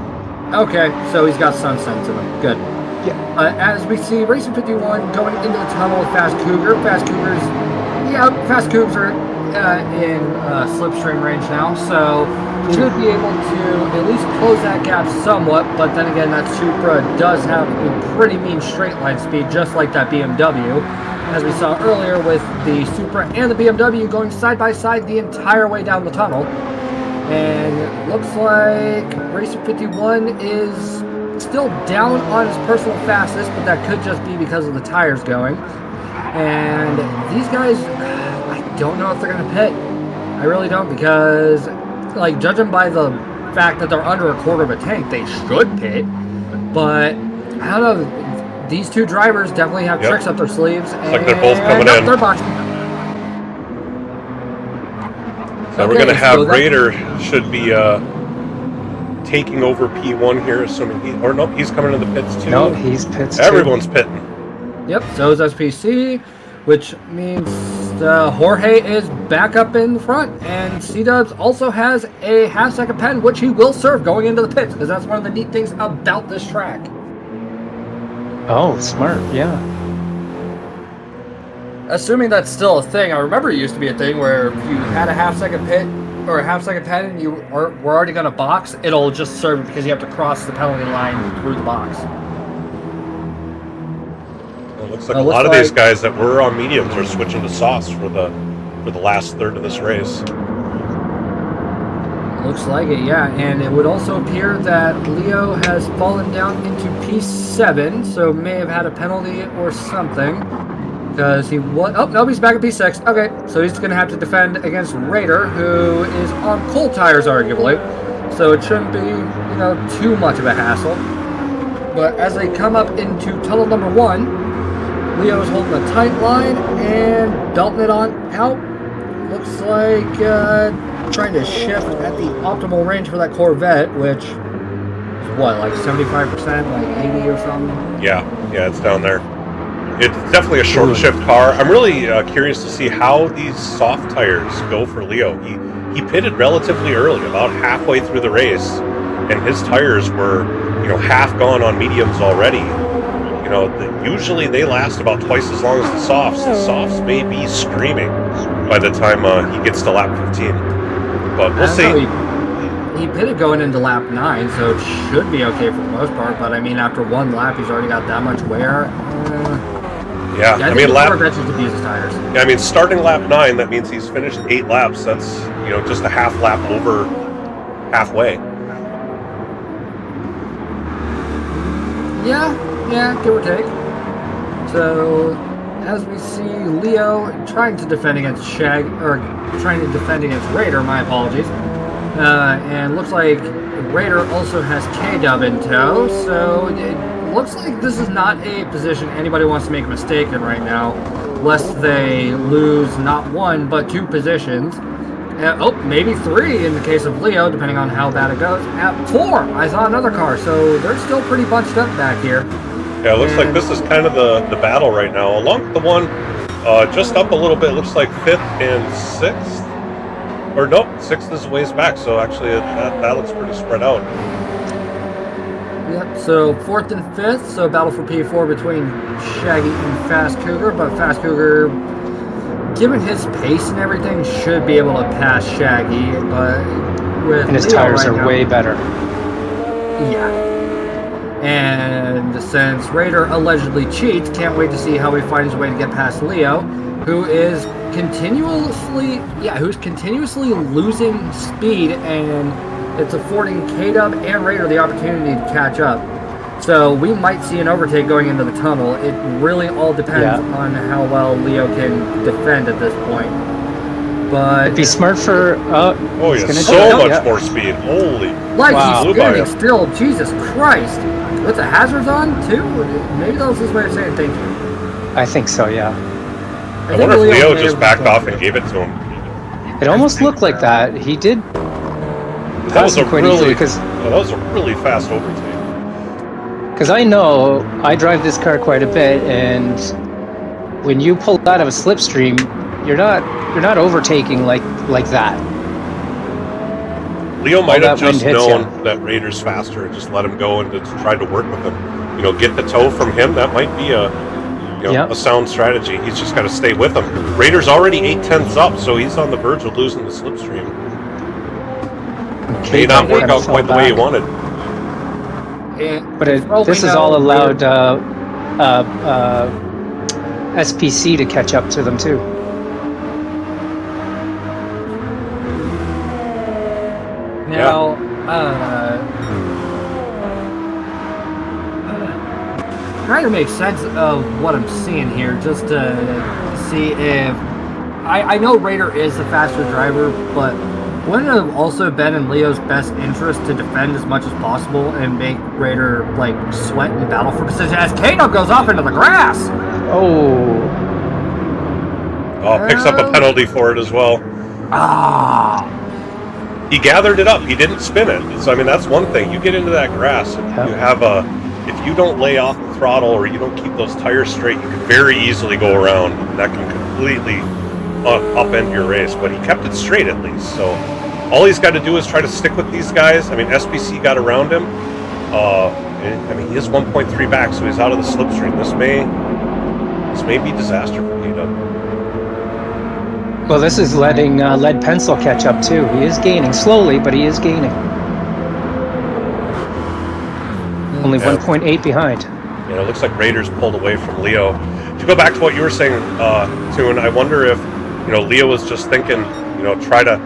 Okay, so he's got sun sense in him. Good. Yeah. As we see Racer 51 going into the tunnel with Fast Cougar. Fast Cougars are in slipstream range now, so should be able to at least close that gap somewhat, but then again, that Supra does have a pretty mean straight line speed, just like that BMW, as we saw earlier with the Supra and the BMW going side by side the entire way down the tunnel. And it looks like Racer 51 is still down on his personal fastest, but that could just be because of the tires going. And these guys, I don't know if they're going to pit. I really don't, because, like, judging by the fact that they're under a quarter of a tank, they should pit. But, I don't know, these two drivers definitely have tricks up their sleeves. It's like they're both coming in. They're boxing. So we're going to have Raider should be taking over P1 here, assuming he's coming into the pits too. No, he's pits Everyone's pitting. Yep, so is SPC, which means Jorge is back up in front, and C-Dubs also has a half-second pen, which he will serve going into the pits, because that's one of the neat things about this track. Oh, smart, yeah. Assuming that's still a thing, I remember it used to be a thing where if you had a half-second pit or a half-second pen and you were already going to box, it'll just serve because you have to cross the penalty line through the box. It looks like a lot of these guys that were on mediums are switching to softs for the last third of this race. Looks like it, yeah. And it would also appear that Leo has fallen down into P7, so may have had a penalty or something. Because he was... Oh, no, he's back at P6. Okay, so he's going to have to defend against Raider, who is on cold tires, arguably. So it shouldn't be, you know, too much of a hassle. But as they come up into tunnel number 1, Leo's holding a tight line and belting it on out. Looks like trying to shift at the optimal range for that Corvette, which is what, like 75%, like 80 or something? Yeah, it's down there. It's definitely a short shift car. I'm really curious to see how these soft tires go for Leo. He pitted relatively early, about halfway through the race, and his tires were, you know, half gone on mediums already. You know, usually they last about twice as long as the softs. The softs may be screaming by the time he gets to lap 15. But we'll see. He pitted going into lap 9, so it should be okay for the most part. But I mean, after one lap, he's already got that much wear. Yeah, I mean, tires. Yeah, I mean, starting lap 9, that means he's finished 8 laps. That's, you know, just a half lap over halfway. Yeah, give or take. So, as we see Leo trying to defend against Raider, my apologies. And looks like Raider also has K-Dub in tow, so it looks like this is not a position anybody wants to make a mistake in right now, lest they lose not 1, but 2 positions. Oh, maybe 3 in the case of Leo, depending on how bad it goes. At 4, I saw another car, so they're still pretty bunched up back here. Yeah, it looks like this is kind of the battle right now. Along with the one just up a little bit, looks like 5th and 6th. Or nope, 6th is a ways back, so actually that looks pretty spread out. Yep, so 4th and 5th, so battle for P4 between Shaggy and Fast Cougar, but Fast Cougar, given his pace and everything, should be able to pass Shaggy, but with and his Leo tires right are now, way better. Yeah. And since Raider allegedly cheats, can't wait to see how he finds a way to get past Leo, who is continuously losing speed, and it's affording K-Dub and Raider the opportunity to catch up. So we might see an overtake going into the tunnel. It really all depends on how well Leo can defend at this point. But it'd be smart for oh yeah, so much more speed. Holy, like he's spinning still. Jesus Christ! With the hazards on too? Maybe that was his way of saying thank you. I think so. Yeah. I wonder if Leo just backed off and gave it to him. It almost looked like that. He did. That was a really fast overtake. Because I know I drive this car quite a bit, and when you pull out of a slipstream, you're not overtaking like that. Leo might have just known that Raider's faster and just let him go and just tried to work with him. You know, get the tow from him. That might be a sound strategy. He's just got to stay with him. Raider's already 8/10 up, so he's on the verge of losing the slipstream. May not work out quite the way he wanted. But this is all allowed SPC to catch up to them too. Now, trying to make sense of what I'm seeing here, just to see if I know Raider is the faster driver, but wouldn't it have also been in Leo's best interest to defend as much as possible and make Raider like sweat and battle for position as Kato goes off into the grass? Oh, picks up a penalty for it as well. He gathered it up. He didn't spin it. So I mean, that's one thing. You get into that grass, and you have if you don't lay off the throttle or you don't keep those tires straight, you can very easily go around. That can completely upend your race, but he kept it straight at least. So all he's got to do is try to stick with these guys. I mean, SBC got around him. I mean, he is 1.3 back, so he's out of the slipstream. This may be disaster for K-Dub. Well, this is letting Lead Pencil catch up too. He is gaining slowly, but he is gaining. Only 1.8 behind. Yeah, it looks like Raiders pulled away from Leo. To go back to what you were saying, Toon, I wonder if Leo was just thinking, try to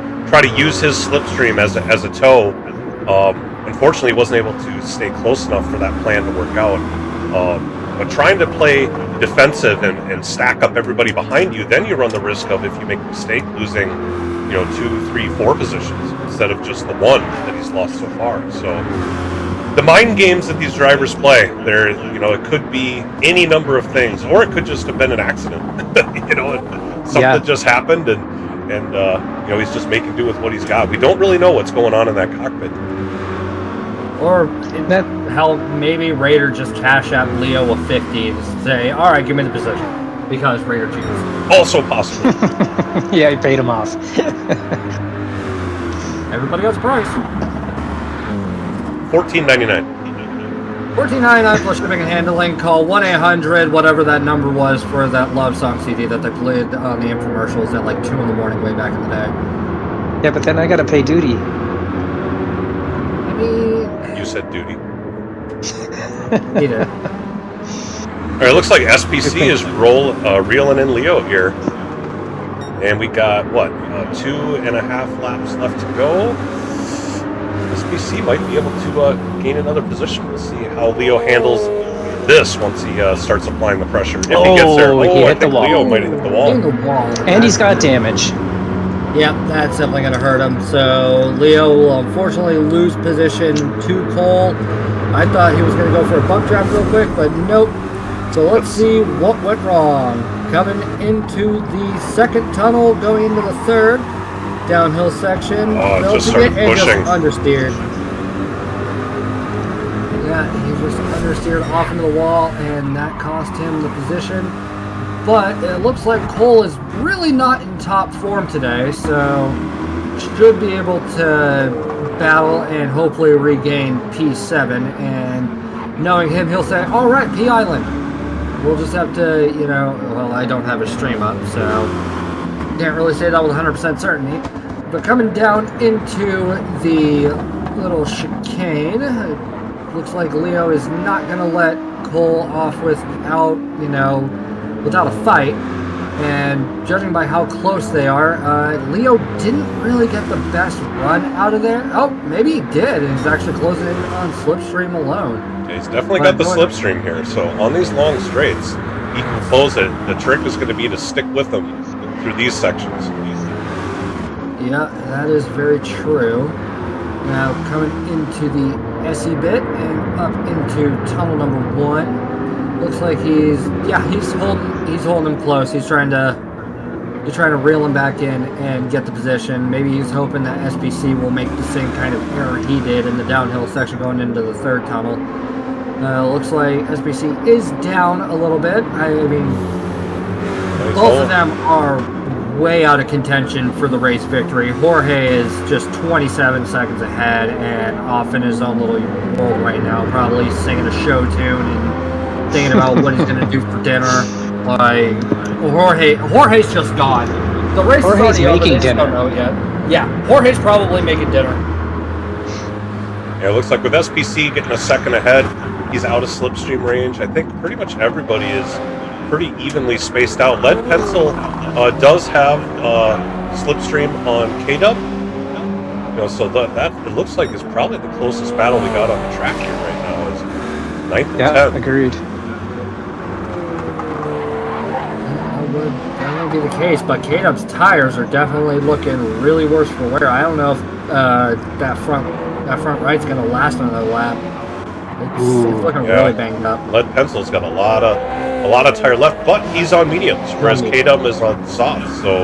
use his slipstream as a tow. Unfortunately, he wasn't able to stay close enough for that plan to work out. But trying to play defensive and stack up everybody behind you, then you run the risk of, if you make a mistake, losing, 2, 3, 4 positions instead of just the one that he's lost so far. So the mind games that these drivers play, it could be any number of things, or it could just have been an accident. Something just happened, and he's just making do with what he's got. We don't really know what's going on in that cockpit. Or hell, maybe Raider just cash out Leo a 50 to say, all right, give me the position, because Raider cheats. Also possible. Yeah, he paid him off. Everybody got a price. $14.99. $14.99 plus shipping and handling. Call 1-800, whatever that number was for that love song CD that they played on the infomercials at like 2 in the morning way back in the day. Yeah, but then I gotta pay duty. You said duty. He did. All right, it looks like SPC is reeling in Leo here. And we got, 2.5 laps left to go. SPC might be able to gain another position. We'll see how Leo handles this once he starts applying the pressure. If he gets there. He hit the wall. Leo might have hit the wall. And he's got damage. Yep, that's definitely going to hurt him. So Leo will unfortunately lose position to Cole. I thought he was going to go for a bump trap real quick, but nope. So let's see what went wrong. Coming into the second tunnel, going into the third. Downhill section. Just started pushing. Just understeered. Yeah, he just understeered off into the wall, and that cost him the position. But it looks like Cole is really not in top form today, so should be able to battle and hopefully regain P7. And knowing him, he'll say, all right, P Island. We'll just have to, well, I don't have a stream up, so can't really say that with 100% certainty. But coming down into the little chicane, it looks like Leo is not going to let Cole off without a fight. And judging by how close they are, Leo didn't really get the best run out of there. Oh, maybe he did, and he's actually closing in on slipstream alone. Yeah, he's definitely got the slipstream here, so on these long straights, he can close it. The trick is going to be to stick with him through these sections. Yeah, that is very true. Now coming into the SE bit and up into tunnel number 1. Looks like he's holding him close. He's trying to reel him back in and get the position. Maybe he's hoping that SPC will make the same kind of error he did in the downhill section going into the third tunnel. Looks like SPC is down a little bit. I mean, both of them are way out of contention for the race victory. Jorge is just 27 seconds ahead and off in his own little world right now, probably singing a show tune and thinking about what he's going to do for dinner. Like, Jorge's just gone. The race Jorge's is already making over. dinner. Don't know yet. Yeah, Jorge's probably making dinner. Yeah, it looks like with SPC getting a second ahead, he's out of slipstream range. I think pretty much everybody is pretty evenly spaced out. Lead Pencil does have slipstream on KW. So that it looks like is probably the closest battle we got on the track here right now is 9th and 10th. Yeah, agreed. That would be the case, but KW's tires are definitely looking really worse for wear. I don't know if that front right's going to last another lap. It's looking really banged up. Lead Pencil's got a lot of tire left, but he's on mediums, whereas KW is on softs. So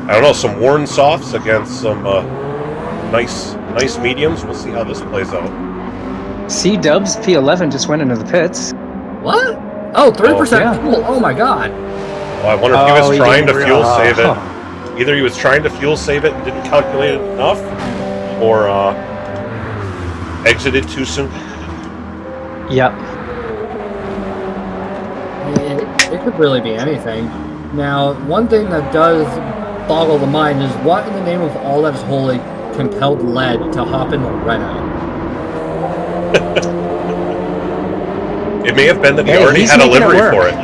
I don't know, some worn softs against some nice mediums. We'll see how this plays out. C-Dubs P11 just went into the pits. What? Oh, 30% fuel. Oh my god. Well, I wonder if he was trying to fuel save it. Either he was trying to fuel save it and didn't calculate it enough, or exited too soon. Yep. It could really be anything. Now, one thing that does boggle the mind is what in the name of all that is holy compelled Lead to hop in the Renault? It may have been that he already had a livery for it.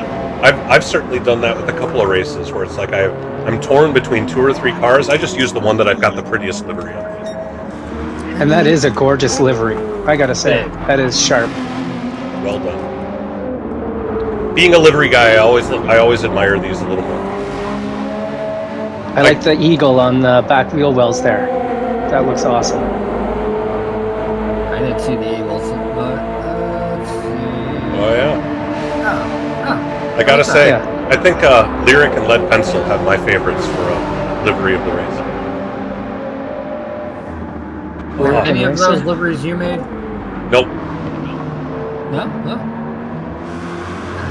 I've certainly done that with a couple of races where it's like I'm torn between 2 or 3 cars. I just use the one that I've got the prettiest livery on. And that is a gorgeous livery. I gotta say, that is sharp. Well done. being a livery guy, I always admire these a little more. I like the eagle on the back wheel wells there. That looks awesome. I didn't see the eagles, but let's see. Oh yeah. Oh. I gotta say, Yeah. I think Lyric and Lead Pencil have my favorites for livery of the race. Were Yeah, any of nice. those liveries you made? Nope. No? No?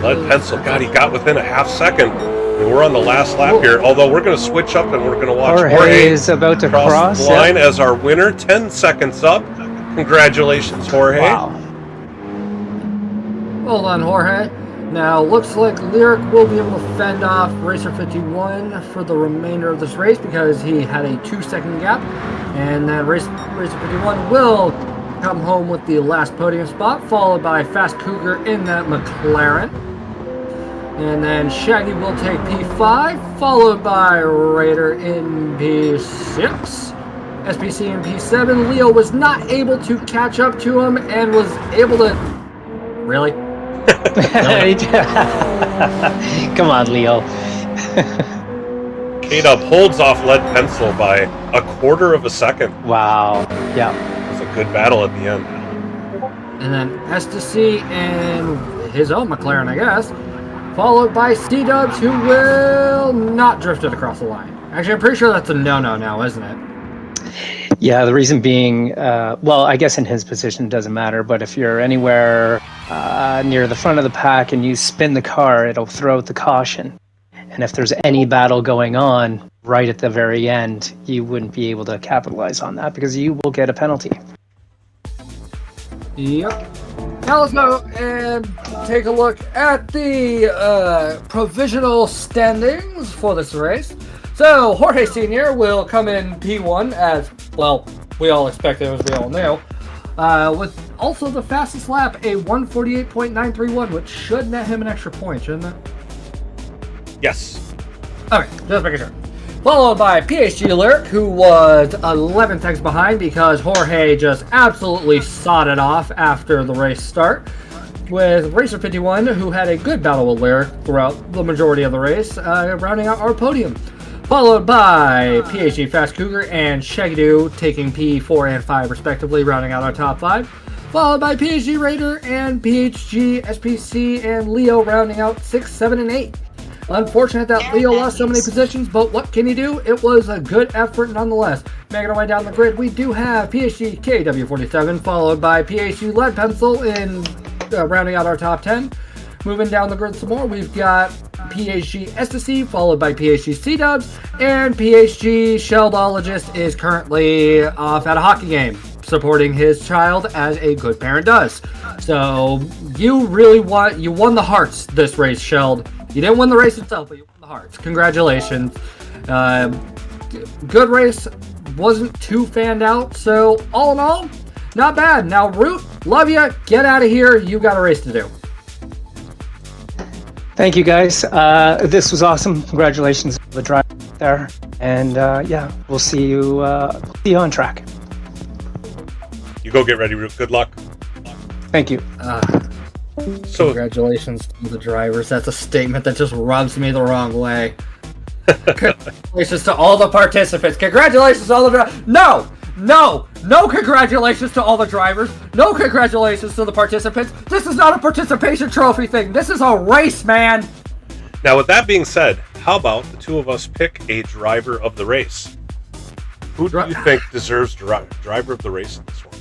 Lead Pencil. God, he got within a half second. And we're on the last lap here. Although we're going to switch up and we're going to watch Jorge is about to cross the line as our winner. 10 seconds up. Congratulations, Jorge. Wow. Hold on, Jorge. Now, looks like Lyric will be able to fend off Racer 51 for the remainder of this race because he had a 2-second gap. And then Racer 51 will come home with the last podium spot, followed by Fast Cougar in that McLaren. And then Shaggy will take P5, followed by Raider in P6. SPC in P7. Leo was not able to catch up to him and was able to... Really? Come on, Leo. K-Dub holds off Lead Pencil by a quarter of a second. Wow. Yeah. It was a good battle at the end. And then S to C and his own McLaren, I guess. Followed by C-Dubs, who will not drift it across the line. Actually, I'm pretty sure that's a no-no now, isn't it? Yeah, the reason being, well, I guess in his position it doesn't matter, but if you're anywhere near the front of the pack and you spin the car, it'll throw out the caution. And if there's any battle going on right at the very end, you wouldn't be able to capitalize on that because you will get a penalty. Yep. Now let's go and take a look at the provisional standings for this race. So, Jorge Sr. will come in P1 as, well, we all expected, as we all knew. With also the fastest lap, a 148.931, which should net him an extra point, shouldn't it? Yes. Okay, just making sure. Followed by PHG Lyric, who was 11 seconds behind because Jorge just absolutely sawed it off after the race start. With Racer 51, who had a good battle with Lyric throughout the majority of the race, rounding out our podium. Followed by PHG Fast Cougar and Shaggy Doo taking P4 and 5 respectively, rounding out our top 5. Followed by PHG Raider and PHG SPC and Leo rounding out 6, 7, and 8. Unfortunate that Leo lost so many positions, but what can you do? It was a good effort nonetheless. Making our way down the grid, we do have PHG KW47, followed by PHG Lead Pencil in rounding out our top 10. Moving down the grid some more, we've got PHG S2C, followed by PHG C-Dubs, and PHG Sheldologist is currently off at a hockey game, supporting his child as a good parent does. So, you won the hearts this race, Sheld. You didn't win the race itself, but you won the hearts. Congratulations. Good race. Wasn't too fanned out. So, all in all, not bad. Now, Root, love you. Get out of here. You got a race to do. Thank you, guys. This was awesome. Congratulations on the drive there. And yeah, we'll see you on track. You go get ready, Root. Good luck. Thank you. So, Congratulations to the drivers. That's a statement that just rubs me the wrong way. Congratulations to all the participants. Congratulations to all the drivers. No congratulations to all the drivers. No congratulations to the participants. This is not a participation trophy thing. This is a race, man. now with that being said, how about the two of us pick a driver of the race? Who do you think deserves driver of the race in this one?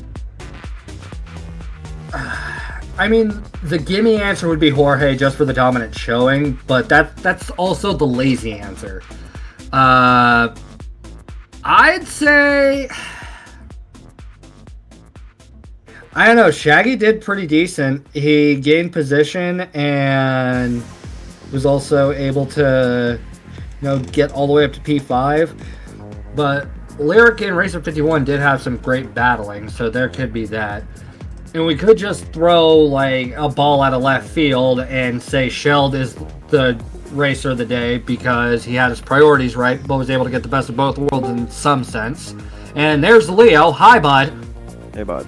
I mean, the gimme answer would be Jorge just for the dominant showing, but that's also the lazy answer. I'd say, I don't know, Shaggy did pretty decent. He gained position and was also able to, get all the way up to P5. But Lyric and Racer 51 did have some great battling, so there could be that. And we could just throw like a ball out of left field and say Sheld is the racer of the day because he had his priorities right, but was able to get the best of both worlds in some sense. And there's Leo. Hi, bud. Hey, bud.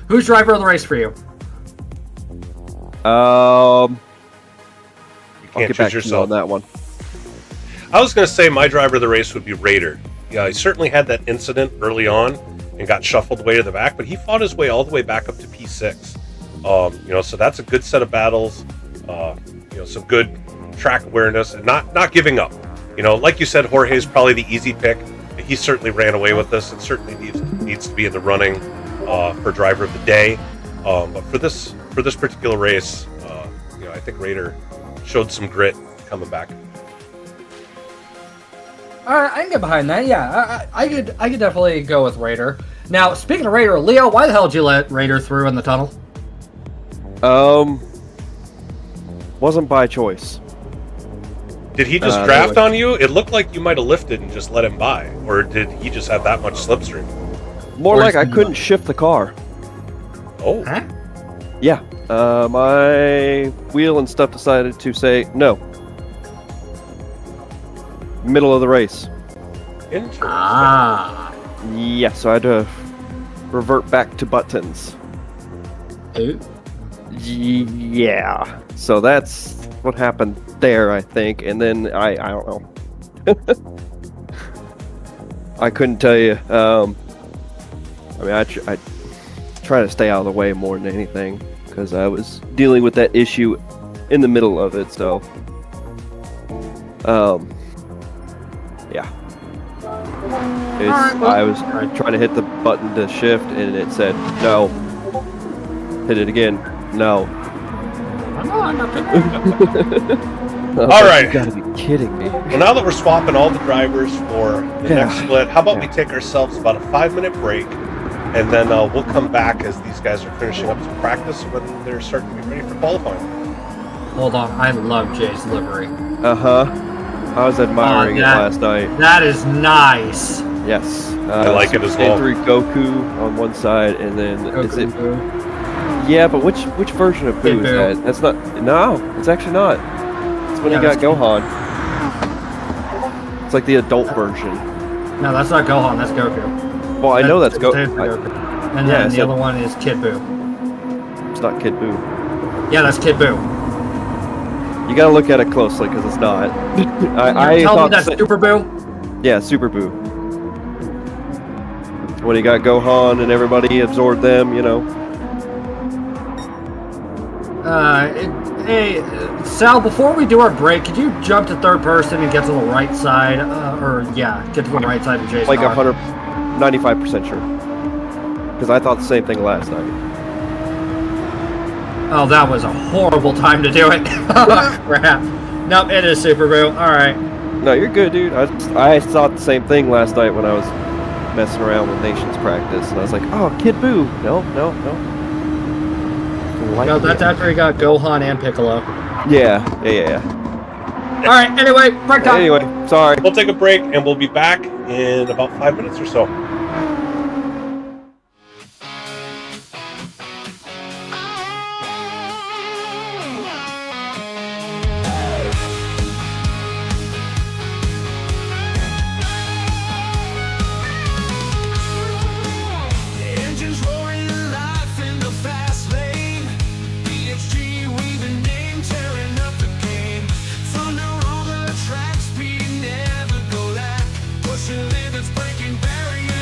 Who's driver of the race for you? Can't get back choose to you on yourself. that one. I was going to say my driver of the race would be Raider. Yeah, he certainly had that incident early on and got shuffled away to the back, but he fought his way all the way back up to P6. So that's a good set of battles. Some good track awareness and not giving up. Like you said, Jorge's probably the easy pick. He certainly ran away with this and certainly needs to be in the running for driver of the day. But for this particular race, I think Raider showed some grit coming back. All right, I can get behind that. Yeah, I could definitely go with Raider. Now, speaking of Raider, Leo, why the hell did you let Raider through in the tunnel? Wasn't by choice. Did he just draft on you? It looked like you might have lifted and just let him by, or did he just have that much slipstream? More like I couldn't shift the car. Oh, Huh? Yeah, my wheel and stuff decided to say no. Middle of the race. interesting. Ah. Yeah, so I had to revert back to buttons. Ooh. Yeah, so that's what happened there, I think. And then I don't know. I couldn't tell you. I try to stay out of the way more than anything because I was dealing with that issue in the middle of it. So, yeah. I was trying to hit the button to shift, and it said no. Hit it again. No. All right. You gotta be kidding me. Well, now that we're swapping all the drivers for the Yeah. next split, how about we take ourselves about a 5-minute break, and then we'll come back as these guys are finishing up some practice when they're starting to be ready for qualifying. Hold on, I love Jay's livery. I was admiring it last night. That is nice. Yes. I like it as well. Three Goku on one side, and then is it? Goku. Yeah, but which version of Boo Kid is Buu. that? That's not. No, it's actually not. It's when Yeah, you got that's Gohan. It's like the adult version. No, that's not Gohan, that's Goku. Well, I know that's Goku. Goku. And Yeah, then the so- other one is Kid Buu. It's not Kid Buu. Yeah, that's Kid Buu. You gotta look at it closely because it's not. I Tell me thought that's Super Buu? Yeah, Super Buu. When you got Gohan and everybody absorbed them, Hey, Sal, before we do our break, could you jump to third person and get to the right side? Get to the right side of Jay's like car? 95% sure. Because I thought the same thing last night. Oh, that was a horrible time to do it. Oh, crap. Nope, it is Super Buu. Alright. No, you're good, dude. I thought the same thing last night when I was messing around with Nations practice, and I was like, oh, Kid Buu. No. No, that's after he got Gohan and Piccolo. Yeah. Alright, anyway, break time. Anyway, sorry. We'll take a break, and we'll be back in about 5 minutes or so. Engines roaring life in the fast lane. PHG, we've been named, tearing up the game. Thunder on the track, speed never go lack. Pushing limits, breaking barriers.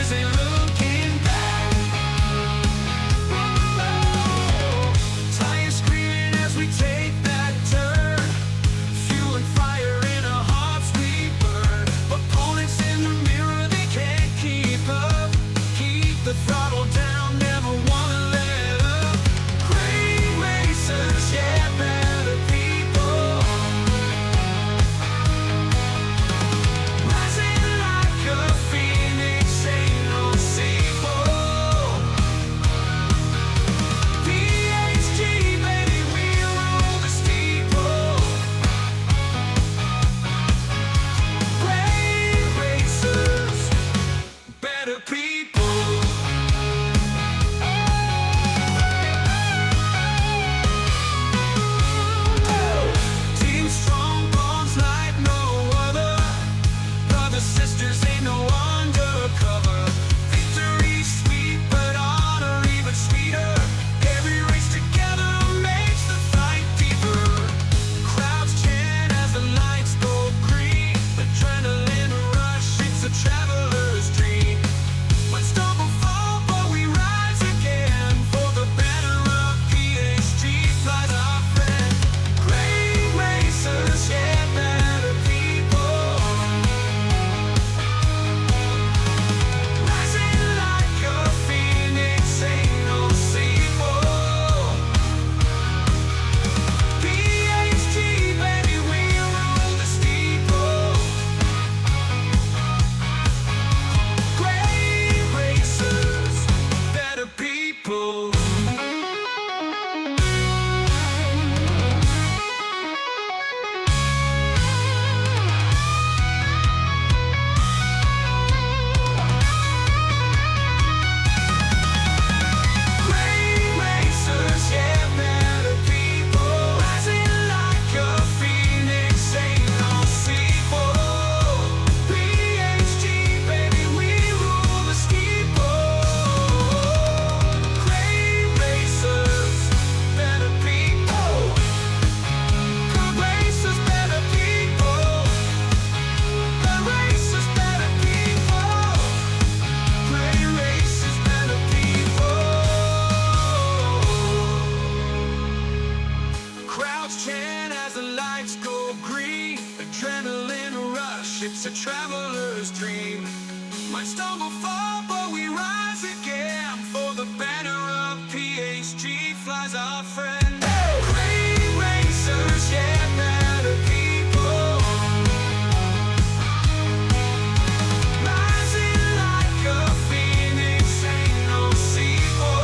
Hardship's a traveler's dream. Might stumble far, but we rise again. For the banner of PHG flies our friend. Great racers, yeah, better people. Rising like a phoenix, ain't no sequel.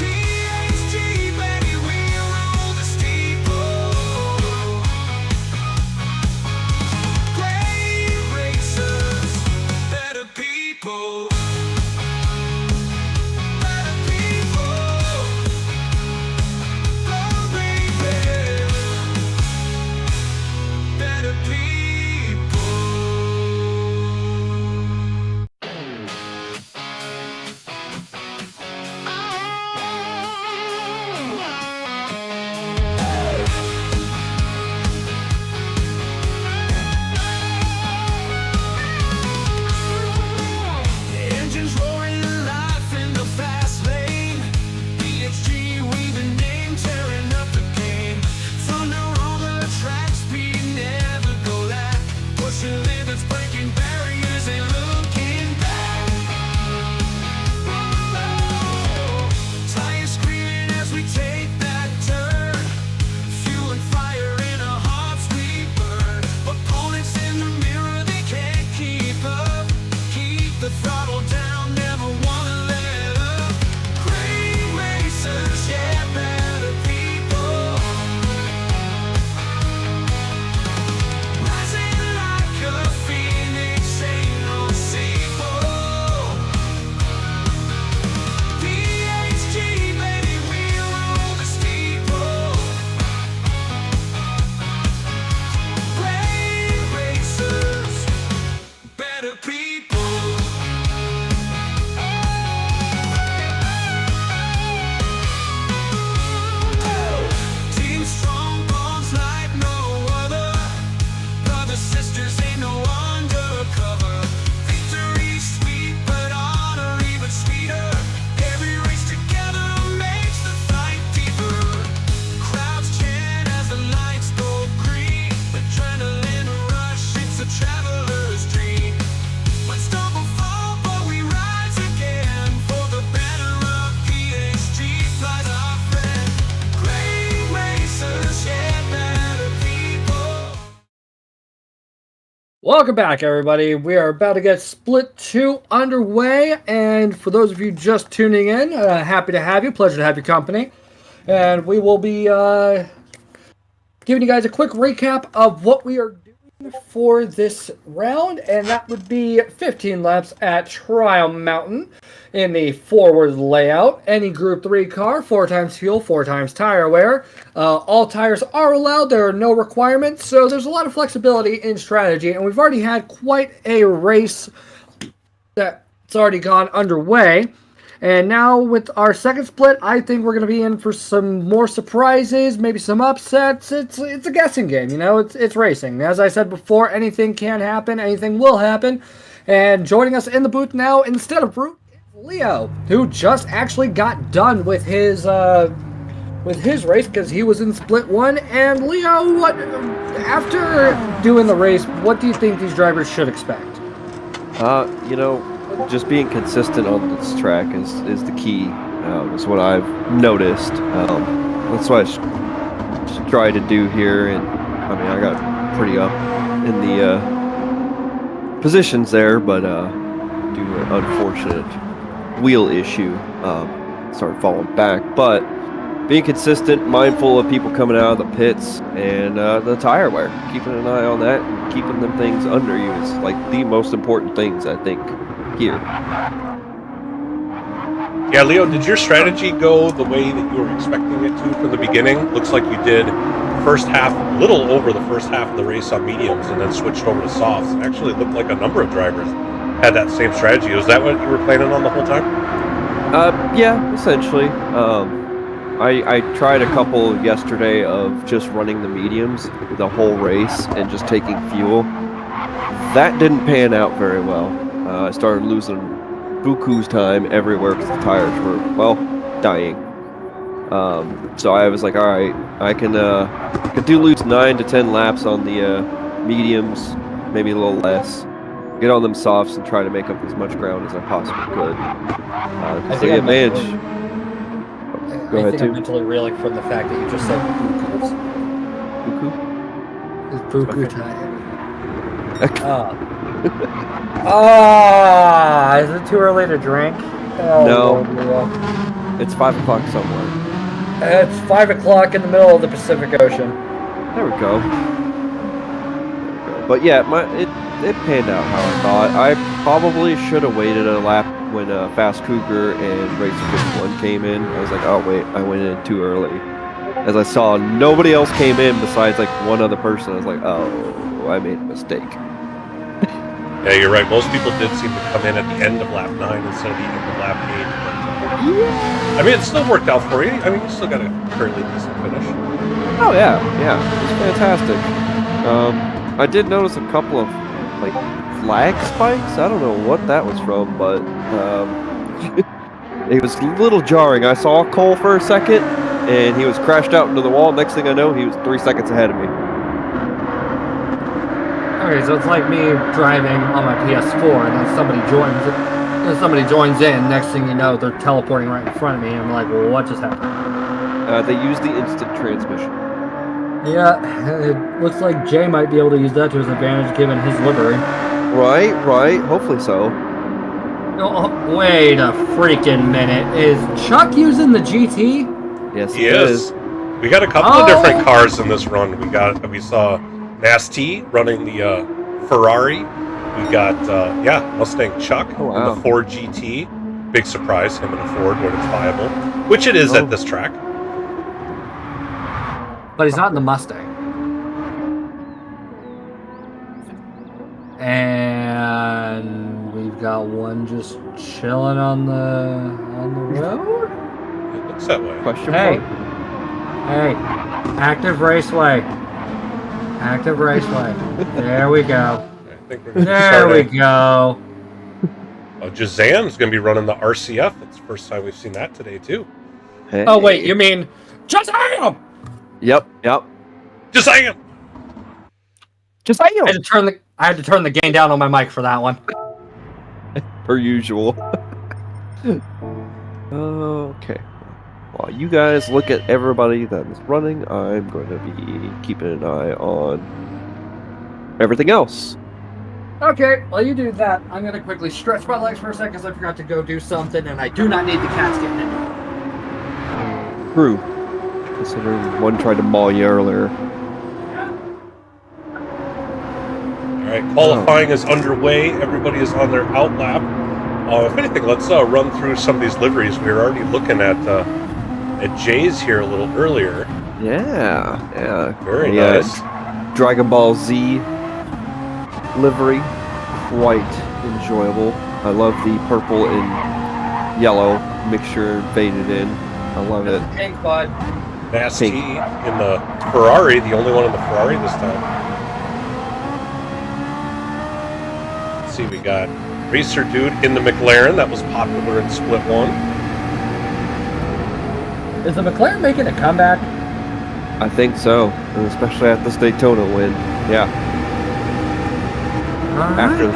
PHG, baby, we rule the steeple. Great racers, better people. Better people. Oh, baby. Better people. Engines roaring life in the fast lane. PHG, we've been named, tearing up the game. Thunder on the track, speed never go lack. Pushing limits, breaking barriers, and looking back. Tires screaming as we take that turn. Fuel and fire in our hearts we burn. Opponents in the mirror, they can't keep up. Keep the throttle down, never wanna let up. Great racers, yeah, better people. Rising like a phoenix, ain't no sequel. PHG, baby, we rule the steeple. Great racers, better people. Team strong, bonds like no other. Brothers, sisters, ain't no undercover. Victory sweet, but honor even sweeter. Every race together makes the fight deeper. Crowds chant as the lights go green. Adrenaline rush, it's a traveler's dream. Might stumble, fall, but we rise again. For the banner of PHG flies our friend. Great racers, yeah, better people. Welcome back, everybody. We are about to get Split 2 underway, and for those of you just tuning in, happy to have you. Pleasure to have your company. And we will be giving you guys a quick recap of what we are doing for this round, and that would be 15 laps at Trial Mountain in the forward layout. Any Group 3 car, 4 times fuel, 4 times tire wear. All tires are allowed. There are no requirements, so there's a lot of flexibility in strategy, and we've already had quite a race that's already gone underway. And now with our second split, I think we're going to be in for some more surprises, maybe some upsets. It's a guessing game, you know, it's racing. As I said before, anything can happen, anything will happen. And joining us in the booth now, instead of Brute, is Leo, who just actually got done with his race because he was in split 1. And Leo, after doing the race, what do you think these drivers should expect? You know, just being consistent on this track is the key. Is what I've noticed. That's what I try to do here, and I mean I got pretty up in the positions there, but due to an unfortunate wheel issue, started falling back. But being consistent, mindful of people coming out of the pits, and the tire wear, keeping an eye on that, and keeping them things under you is like the most important things I think here. Yeah, Leo, did your strategy go the way that you were expecting it to from the beginning? Looks like you did first half, a little over the first half of the race on mediums, and then switched over to softs. It actually looked like a number of drivers had that same strategy. Was that what you were planning on the whole time? Yeah, essentially. I tried a couple yesterday of just running the mediums the whole race and just taking fuel. That didn't pan out very well. I started losing buku's time everywhere because the tires were, well, dying. So I was like, all right, I can do lose 9 to 10 laps on the mediums, maybe a little less. Get on them softs and try to make up as much ground as I possibly could. So the advantage. Go ahead, I'm mentally reeling from the fact that you just said Buku? It's Buku time. Is it too early to drink? No. It's 5 o'clock somewhere. It's 5 o'clock in the middle of the Pacific Ocean. There we go. But yeah, it panned out how I thought. I probably should have waited a lap when Fast Cougar and Racer 51 came in. I was like, oh wait, I went in too early. As I saw nobody else came in besides like one other person, I was like, oh, I made a mistake. Yeah, you're right. Most people did seem to come in at the end of lap 9 instead of the end of lap 8. But, I mean, it still worked out for you. I mean, you still got a fairly decent finish. Oh yeah, it was fantastic. I did notice a couple of like flag spikes. I don't know what that was from, but it was a little jarring. I saw Cole for a second, and he was crashed out into the wall. Next thing I know, he was 3 seconds ahead of me. Okay, so it's like me driving on my PS4, and then somebody joins in. Next thing you know, they're teleporting right in front of me, and I'm like, well, what just happened? They use the instant transmission. Yeah, it looks like Jay might be able to use that to his advantage given his livery. Right. Hopefully so. Oh, wait a freaking minute. Is Chuck using the GT? Yes, He is. We got a couple of different cars in this run. We saw Nasty running the Ferrari. We got Mustang Chuck in the Ford GT. Big surprise, him in a Ford when it's viable, which it is at this track. But he's not in the Mustang. And we've got one just chilling on the road. It looks that way. Question Hey, mark? active raceway. Active raceway. There we go. I think we're gonna There we go. Jazam's going to be running the RCF. It's the first time we've seen that today, too. Hey. Oh wait, you mean Shazam! Yep. Jazam! I had to turn the gain down on my mic for that one. Per usual. Okay. While you guys look at everybody that is running, I'm going to be keeping an eye on everything else. Okay, while you do that, I'm gonna quickly stretch my legs for a second because I forgot to go do something, and I do not need the cats getting into it. True. Considering one tried to maul you earlier. All right, qualifying is underway. Everybody is on their out lap. If anything, let's run through some of these liveries. We were already looking at Jay's here a little earlier. Yeah. Very nice. Dragon Ball Z livery, quite enjoyable. I love the purple and yellow mixture faded in. I love it. Pink, bud. Nasty in the Ferrari, the only one in the Ferrari this time. Let's see, we got Racer Dude in the McLaren. That was popular in Split 1. Is the McLaren making a comeback? I think so, and especially at this Daytona win. Yeah. After,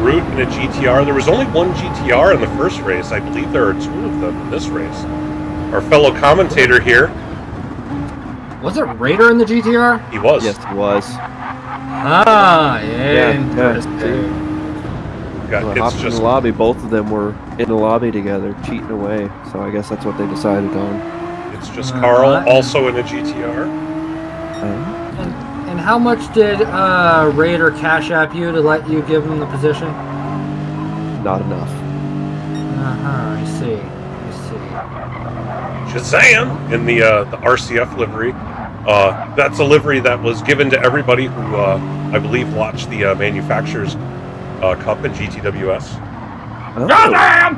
Root in a GTR. There was only one GTR in the first race. I believe there are 2 of them in this race. Our fellow commentator here. Was it Raider in the GTR? He was. Yes, he was. Interesting. What happened in the lobby? Both of them were in the lobby together, cheating away. So I guess that's what they decided on. It's just Carl, also in a GTR. And how much did Raider cash app you to let you give him the position? Not enough. I see. Shazam! In the RCF livery. That's a livery that was given to everybody who, I believe, watched the Manufacturers Cup in GTWS. Oh. Shazam!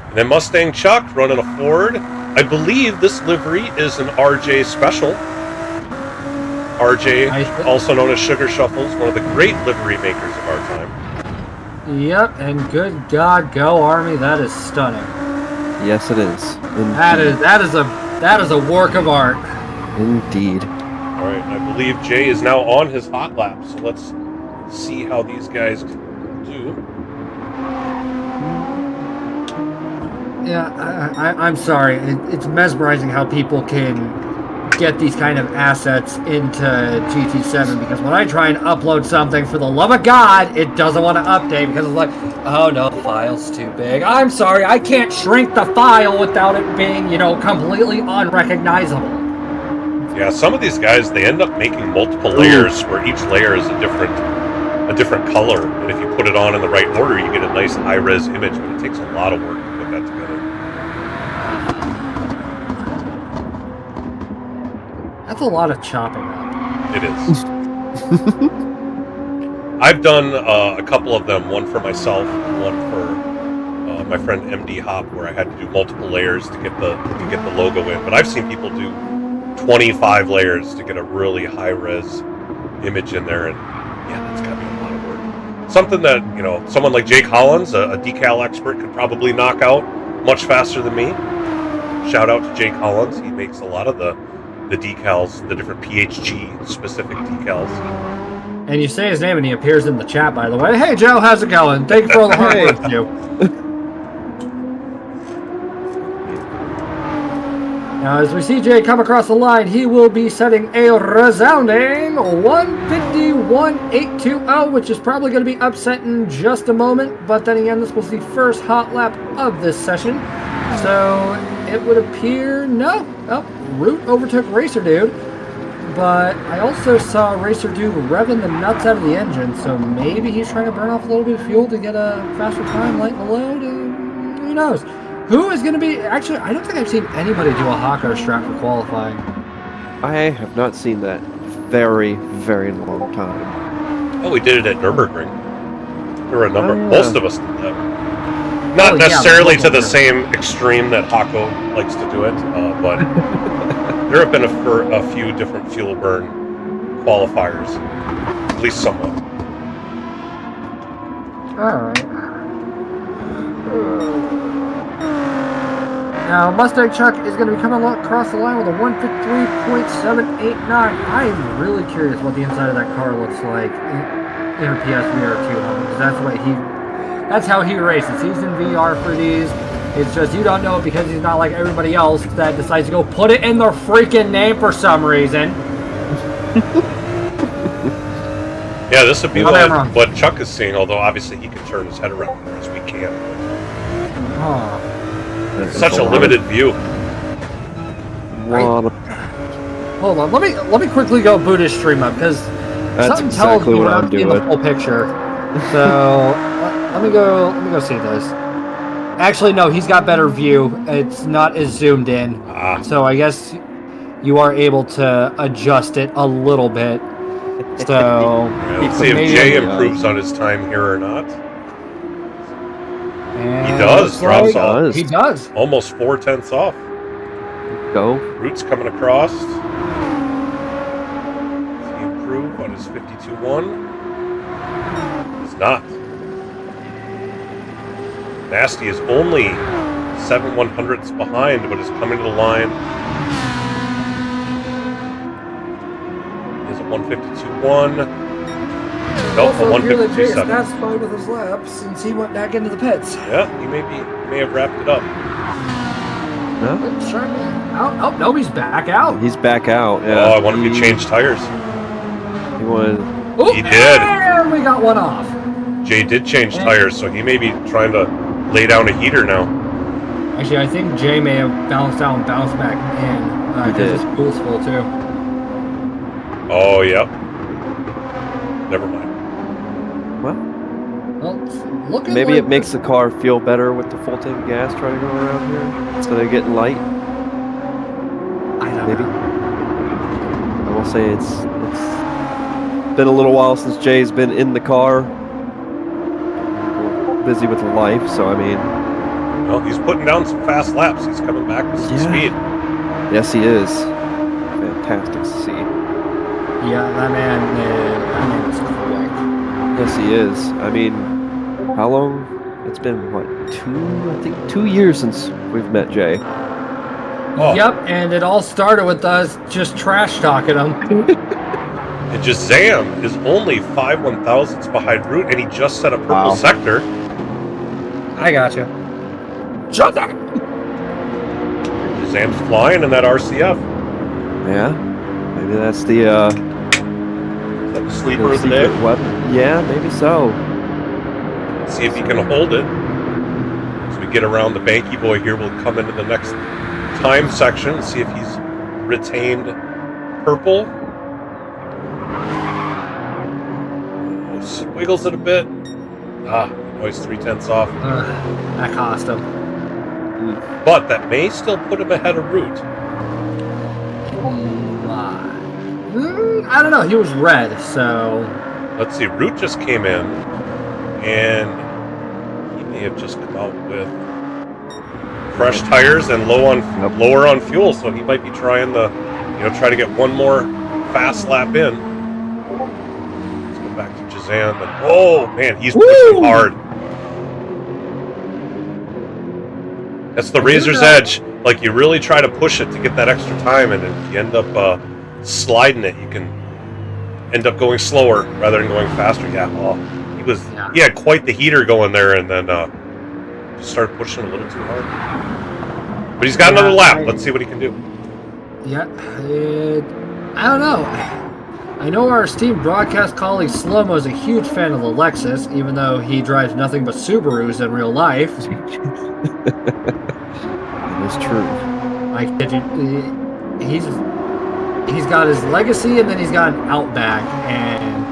And then Mustang Chuck running a Ford. I believe this livery is an RJ special. RJ, also known as Sugar Shuffles, one of the great livery makers of our time. Yep, and good God, go Army, that is stunning. Yes, it is. Indeed. That is a work of art. Indeed. All right, I believe Jay is now on his hot lap, so let's see how these guys do. Yeah, I'm sorry. It's mesmerizing how people can get these kind of assets into GT7, because when I try and upload something, for the love of God, it doesn't want to update because it's like, oh no, the file's too big. I'm sorry, I can't shrink the file without it being, completely unrecognizable. Yeah, some of these guys, they end up making multiple layers where each layer is a different color, and if you put it on in the right order, you get a nice high-res image, but it takes a lot of work to put that together. That's a lot of chopping up. It is. I've done a couple of them, one for myself, one for my friend MD Hop, where I had to do multiple layers to get the logo in. But I've seen people do 25 layers to get a really high-res image in there, and yeah, that's got to be a lot of work. Something that, someone like Jake Hollins, a decal expert, could probably knock out much faster than me. Shout out to Jake Hollins. He makes a lot of the decals, the different PHG specific decals. And you say his name and he appears in the chat, by the way. Hey Joe, how's it going? Thank you for all the hard work, Joe. Now, as we see Jay come across the line, he will be setting a resounding 151.820, which is probably going to be upset in just a moment. But then again, this was the first hot lap of this session. So it would appear, no. Oh, Root overtook Racer Dude. But I also saw Racer Dude revving the nuts out of the engine. So maybe he's trying to burn off a little bit of fuel to get a faster time, lighten the load. Who knows? Who is going to be... Actually, I don't think I've seen anybody do a Hako strat for qualifying. I have not seen that very, very long time. Oh, we did it at Nürburgring. There were a number... Most of us did that. Not necessarily to the same extreme that Hako likes to do it, but there have been a few different fuel burn qualifiers, at least somewhat. Alright. Now, Mustang Chuck is going to be coming across the line with a 153.789. I'm really curious what the inside of that car looks like in a PSVR2 home, because that's how he races. He's in VR for these. It's just you don't know it because he's not like everybody else that decides to go put it in their freaking name for some reason. Yeah, this would be what Chuck is seeing, although obviously he can turn his head around, whereas we can't. Such a limited view. Hold on, let me quickly go boot his stream up, because something tells me we're not seeing the full picture. So let me go see this. Actually, no, he's got better view. It's not as zoomed in, so I guess you are able to adjust it a little bit. So let's see if Jay improves on his time here or not. And he does. Drops off. He does. Almost 4/10 off. Go. Root's coming across. Does he improve on his 52.1? He's not. Nasty is only 7/100ths behind, but is coming to the line. He has a 152.1. Also, appear that Jay is satisfied with his laps since he went back into the pits. Yeah, he may have wrapped it up. No? Oh, no, he's back out. He's back out. Yeah. Oh, I wonder if he changed tires. He wanted. Oh, he did. And we got one off. Jay did change tires, so he may be trying to lay down a heater now. Actually, I think Jay may have bounced out and bounced back in. He did. His pool's full too. Oh, yep. Never mind. Well, it's looking Maybe like it makes the car feel better with the full tank of gas trying to go around here instead of getting light. I don't Maybe. know. I will say it's been a little while since Jay's been in the car. Busy with life, so I mean. Well, he's putting down some fast laps. He's coming back with some speed. Yes, he is. Fantastic to see. Yeah, that man is quick. Yes, he is. I mean, how long It's been what, 2 years since we've met Jay. Oh. Yep, and it all started with us just trash talking him. And Shazam is only 5 1,000ths behind Root, and he just set a purple sector. I gotcha. Shazam! Shazam's flying in that RCF. Yeah, maybe that's the Is that the sleeper of the day? secret weapon. Yeah, maybe so. See if he can hold it. As we get around the Banky Boy here, we'll come into the next time section and see if he's retained purple. Squiggles it a bit. He's 3/10 off. That cost him. But that may still put him ahead of Root. I don't know. He was red, so... Let's see. Root just came in, and he may have just come out with fresh tires and lower on fuel, so he might be trying try to get one more fast lap in. Let's go back to Shazam. And, oh man, he's pushing hard. That's the razor's edge. Like, you really try to push it to get that extra time, and if you end up sliding it, you can end up going slower rather than going faster. Yeah, he had quite the heater going there, and then just started pushing a little too hard. But he's got another lap. Let's see what he can do. Yeah, I don't know. I know our esteemed broadcast colleague Slomo is a huge fan of the Lexus, even though he drives nothing but Subarus in real life. That is true. I kid you, he's got his Legacy, and then he's got an Outback, and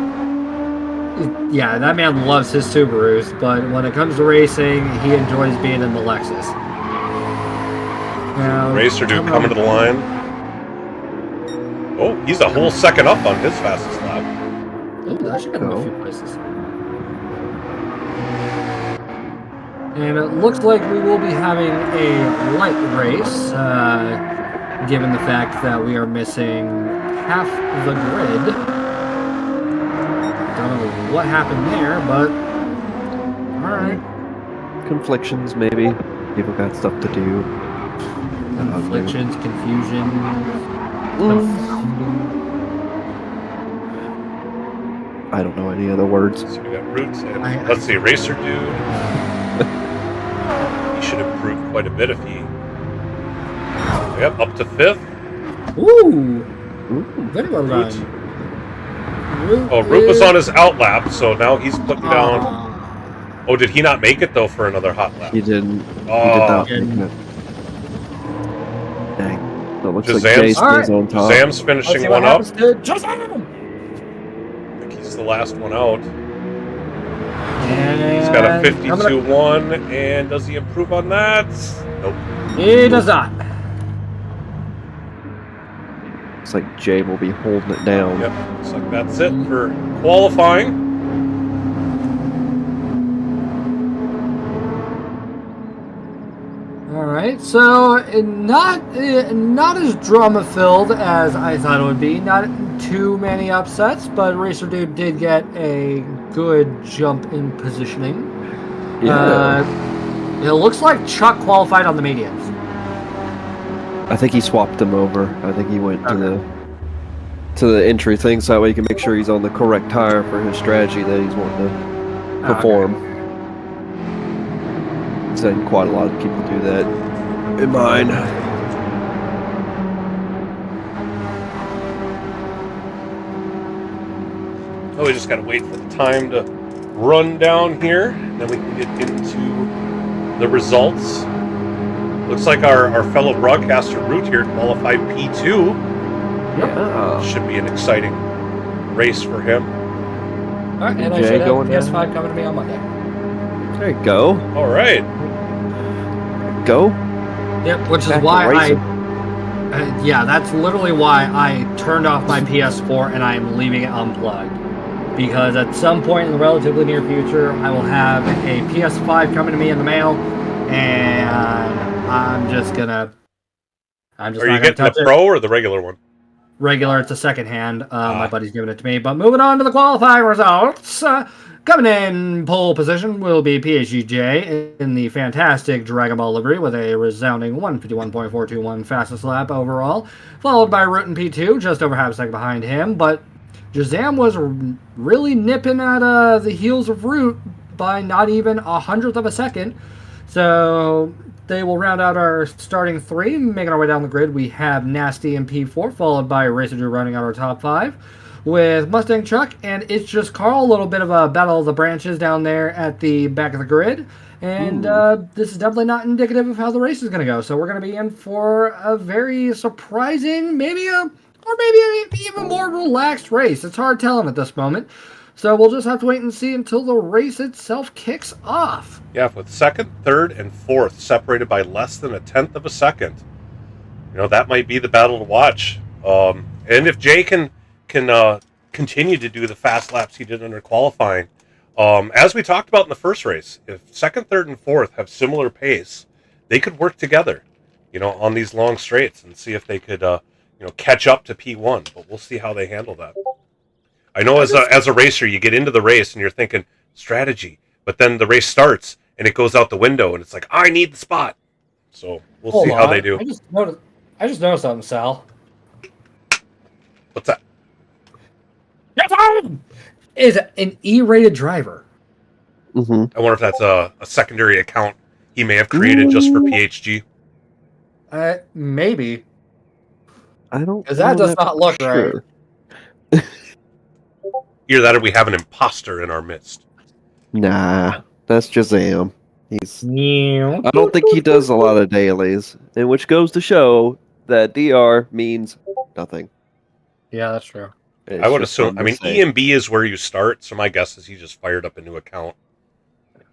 yeah, that man loves his Subarus. But when it comes to racing, he enjoys being in the Lexus. Now, Racer dude coming to the line. Oh, he's a whole second up on his fastest lap. Oh, that should go a few places. And it looks like we will be having a light race, given the fact that we are missing half the grid. Don't know what happened there, but alright. Conflictions, maybe. People got stuff to do. Conflictions, confusion. I don't know any other words. So we got Roots and let's see, Racer Dude. He should improve quite a bit if he. Yep, up to 5th. Ooh! Very well done. Root was on his out lap, so now he's putting down. Oh, did he not make it though for another hot lap? He didn't. Oh. He did not make it. Dang. So it looks like Jay stays on top. Sam's finishing one up. I think he's the last one out. And he's got a 52-1, and does he improve on that? Nope. He does not. Looks like Jay will be holding it down. Yep, looks like that's it for qualifying. Alright, so not as drama-filled as I thought it would be. Not too many upsets, but Racer Dude did get a good jump in positioning. Yeah. It looks like Chuck qualified on the mediums. I think he swapped him over. I think he went to the entry thing, so that way he can make sure he's on the correct tire for his strategy that he's wanting to perform. So quite a lot of people do that in mine. Oh, we just gotta wait for the time to run down here, and then we can get into the results. Looks like our fellow broadcaster Root here qualified P2. Yeah. Should be an exciting race for him. Alright, and I Jay should have going PS5 down? coming to me on Monday. There you go. All right. Go. Yep, which is Back to why racing. yeah, that's literally why I turned off my PS4 and I'm leaving it unplugged. Because at some point in the relatively near future, I will have a PS5 coming to me in the mail, and I'm just gonna. Are you getting the Pro or the regular one? Regular, it's a second hand. My buddy's giving it to me. But moving on to the qualifying results. Coming in pole position will be PHGJ in the fantastic Dragon Ball livery with a resounding 151.421 fastest lap overall, followed by Root and P2 just over half a second behind him. But Jazam was really nipping at the heels of Root by not even 100th of a second. So they will round out our starting three. Making our way down the grid, we have Nasty in P4, followed by Racer Drew running out our top five, with Mustang Chuck and It's Just Carl. A little bit of a battle of the branches down there at the back of the grid. And this is definitely not indicative of how the race is going to go. So we're going to be in for a very surprising, maybe even more relaxed race. It's hard telling at this moment. So we'll just have to wait and see until the race itself kicks off. Yeah, with second, third, and fourth separated by less than 1/10 of a second. You know, that might be the battle to watch. And if Jay can continue to do the fast laps he did under qualifying, as we talked about in the first race, if second, third, and fourth have similar pace, they could work together, you know, on these long straights and see if they could, catch up to P1. But we'll see how they handle that. I know as a racer, you get into the race and you're thinking strategy, but then the race starts and it goes out the window and it's like, I need the spot. So we'll see how they do. I just noticed something, Sal. What's that? Is an E-rated driver. Mm-hmm. I wonder if that's a secondary account he may have created just for PHG. Maybe. I don't. Because that does not look right. Either that or we have an imposter in our midst. Nah, that's Shazam. Yeah. I don't think he does a lot of dailies, and which goes to show that DR means nothing. Yeah, that's true. It's I would just assume. fun I to mean, say. EMB is where you start, so my guess is he just fired up a new account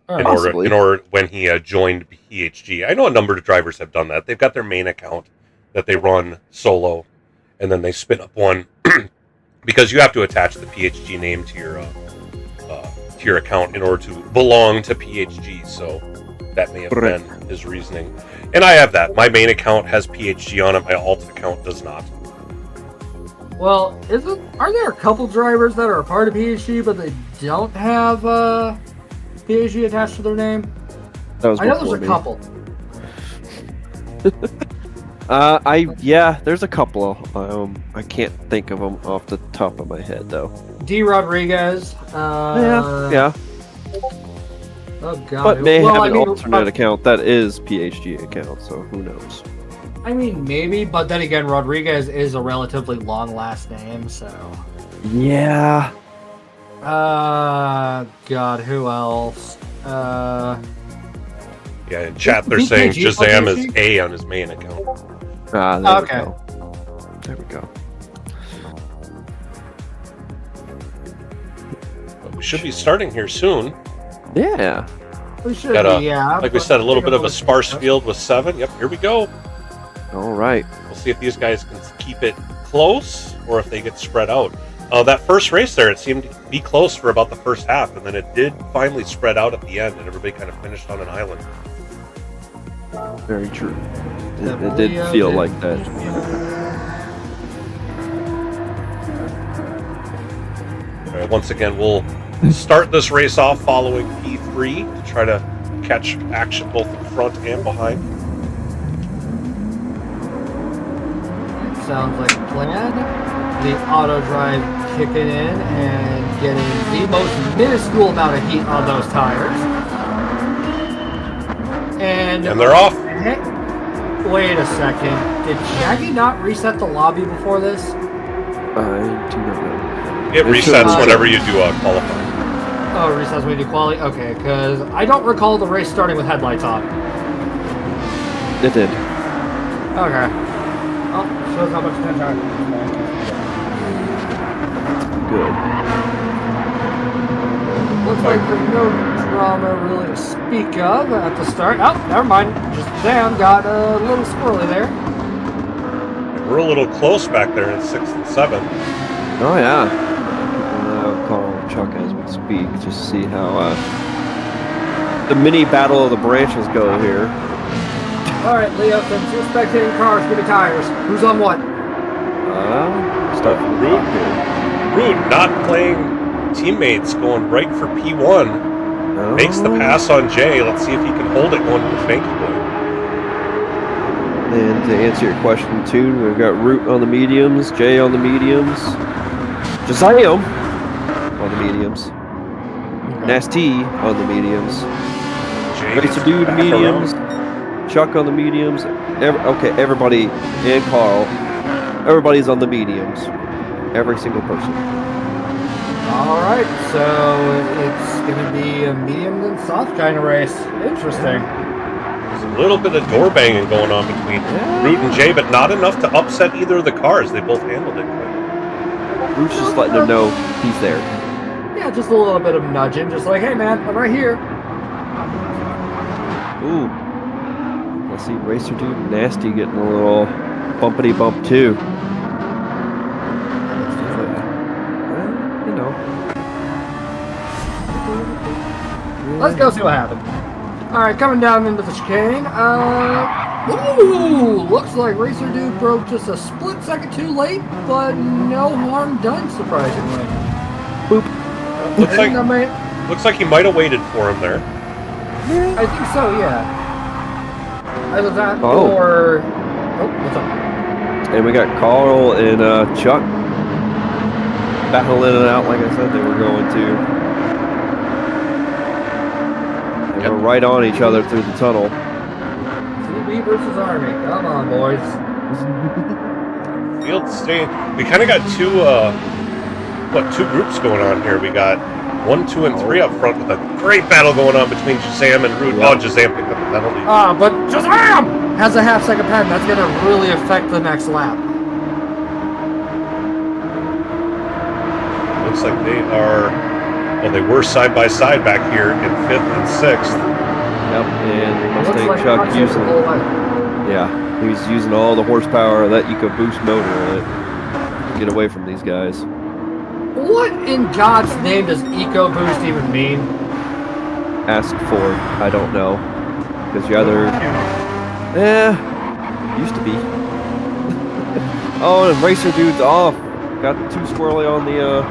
in Possibly. order when he joined PHG. I know a number of drivers have done that. They've got their main account that they run solo, and then they spin up one because you have to attach the PHG name to your account in order to belong to PHG. So that may have been his reasoning. And I have that. My main account has PHG on it. My alt account does not. Well, are there a couple drivers that are a part of PHG, but they don't have PHG attached to their name? That was I know before there's a me. couple. There's a couple. I can't think of them off the top of my head though. D. Rodriguez. Yeah. Oh God. But may Well, have I an mean, alternate account that is PHG account, so who knows? I mean, maybe, but then again, Rodriguez is a relatively long last name, so. Yeah. God, who else? Yeah, in chat they're saying Shazam is A on his main account. There Okay. we go. There we go. But we should be starting here soon. Yeah. We should Got be, yeah. Like we said, a little bit of a sparse field with 7. Yep, here we go. All right. We'll see if these guys can keep it close or if they get spread out. That first race there, it seemed to be close for about the first half, and then it did finally spread out at the end, and everybody kind of finished on an island. Very true. It did feel like that. All right, once again, we'll start this race off following P3 to try to catch action both in front and behind. Sounds like a plan. The auto drive kicking in and getting the most minuscule amount of heat on those tires. And they're off. Wait a second. Did Shaggy not reset the lobby before this? I do not know. It resets whenever you do qualifying. Oh, it resets when you do quality? Okay, because I don't recall the race starting with headlights on. It did. Okay. Oh, shows how much attention Good. Looks like there's no drama really to speak of at the start. Oh, never mind. Just Sam got a little squirrely there. We're a little close back there in 6 and 7. Oh yeah. I'll call Chuck as we speak, just to see how the mini battle of the branches go here. All right, Leo, since you're spectating cars, give me tires. Who's on what? Start from the top here. Root not playing teammates going right for P1. Oh. Makes the pass on Jay. Let's see if he can hold it going to the banky boy. And to answer your question, too, we've got Root on the mediums, Jay on the mediums, Josiah on the mediums, Nasty on the mediums, Jay Racer gets Dude back mediums, around. Chuck on the mediums. Everybody, and Carl, everybody's on the mediums. Every single person. All right, so it's going to be a medium and soft kind of race. Interesting. There's a little bit of door banging going on between Root and Jay, but not enough to upset either of the cars. They both handled it quick. Root's just letting them know he's there. Yeah, just a little bit of nudging, just like, hey man, I'm right here. Ooh. Let's see, Racer Dude and Nasty getting a little bumpity bump too. You know. Let's go see what happened. All right, coming down into the chicane. Ooh, looks like Racer Dude broke just a split second too late, but no harm done, surprisingly. Boop. Looks like he might have waited for him there. I think so, yeah. Either that Oh. or... Oh, what's up? And we got Carl and Chuck battling it out like I said they were going to. They were right on each other through the tunnel. CB versus Army. Come on, boys. Field staying. We kind of got two groups going on here. We got 1, 2, and 3 up front with a great battle going on between Shazam and Root. Yep. Oh, Shazam picked up the penalty. But Shazam has a half-second pen. That's going to really affect the next lap. Looks like they are. Well, they were side by side back here in 5th and 6th. Yep, and Looks Mustang like Chuck Fox using, is the whole way. yeah, he's using all the horsepower of that EcoBoost motor in it to get away from these guys. What in God's name does EcoBoost even mean? Ask Ford, I don't know, because you either, used to be. Oh, and Racer Dude's off. Got too squirrely on the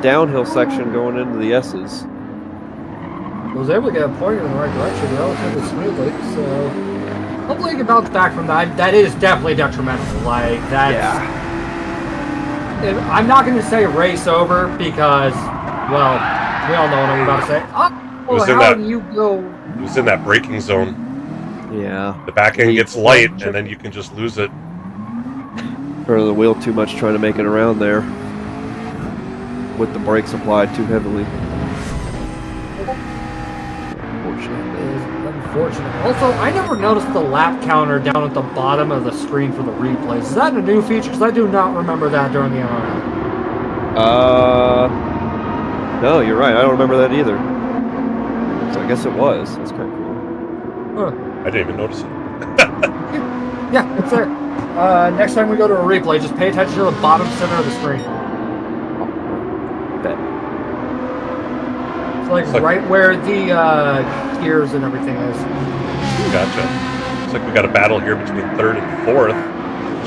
downhill section going into the S's. Was able to get a point in the right direction relatively smoothly, so hopefully he can bounce back from that. That is definitely detrimental. Like that's. Yeah. I'm not going to say race over because, well, we all know what I'm about to say. Oh, how do you go? It was in that braking zone. Yeah. The back end gets light, and then you can just lose it. Turning the wheel too much, trying to make it around there with the brakes applied too heavily. Unfortunate. Also, I never noticed the lap counter down at the bottom of the screen for the replays. Is that a new feature? Because I do not remember that during the MRL. No, you're right. I don't remember that either. So I guess it was. That's kind of cool. I didn't even notice it. Yeah, it's there. Next time we go to a replay, just pay attention to the bottom center of the screen. Bet. It's like right where the gears and everything is. Gotcha. Looks like we got a battle here between 3rd and 4th.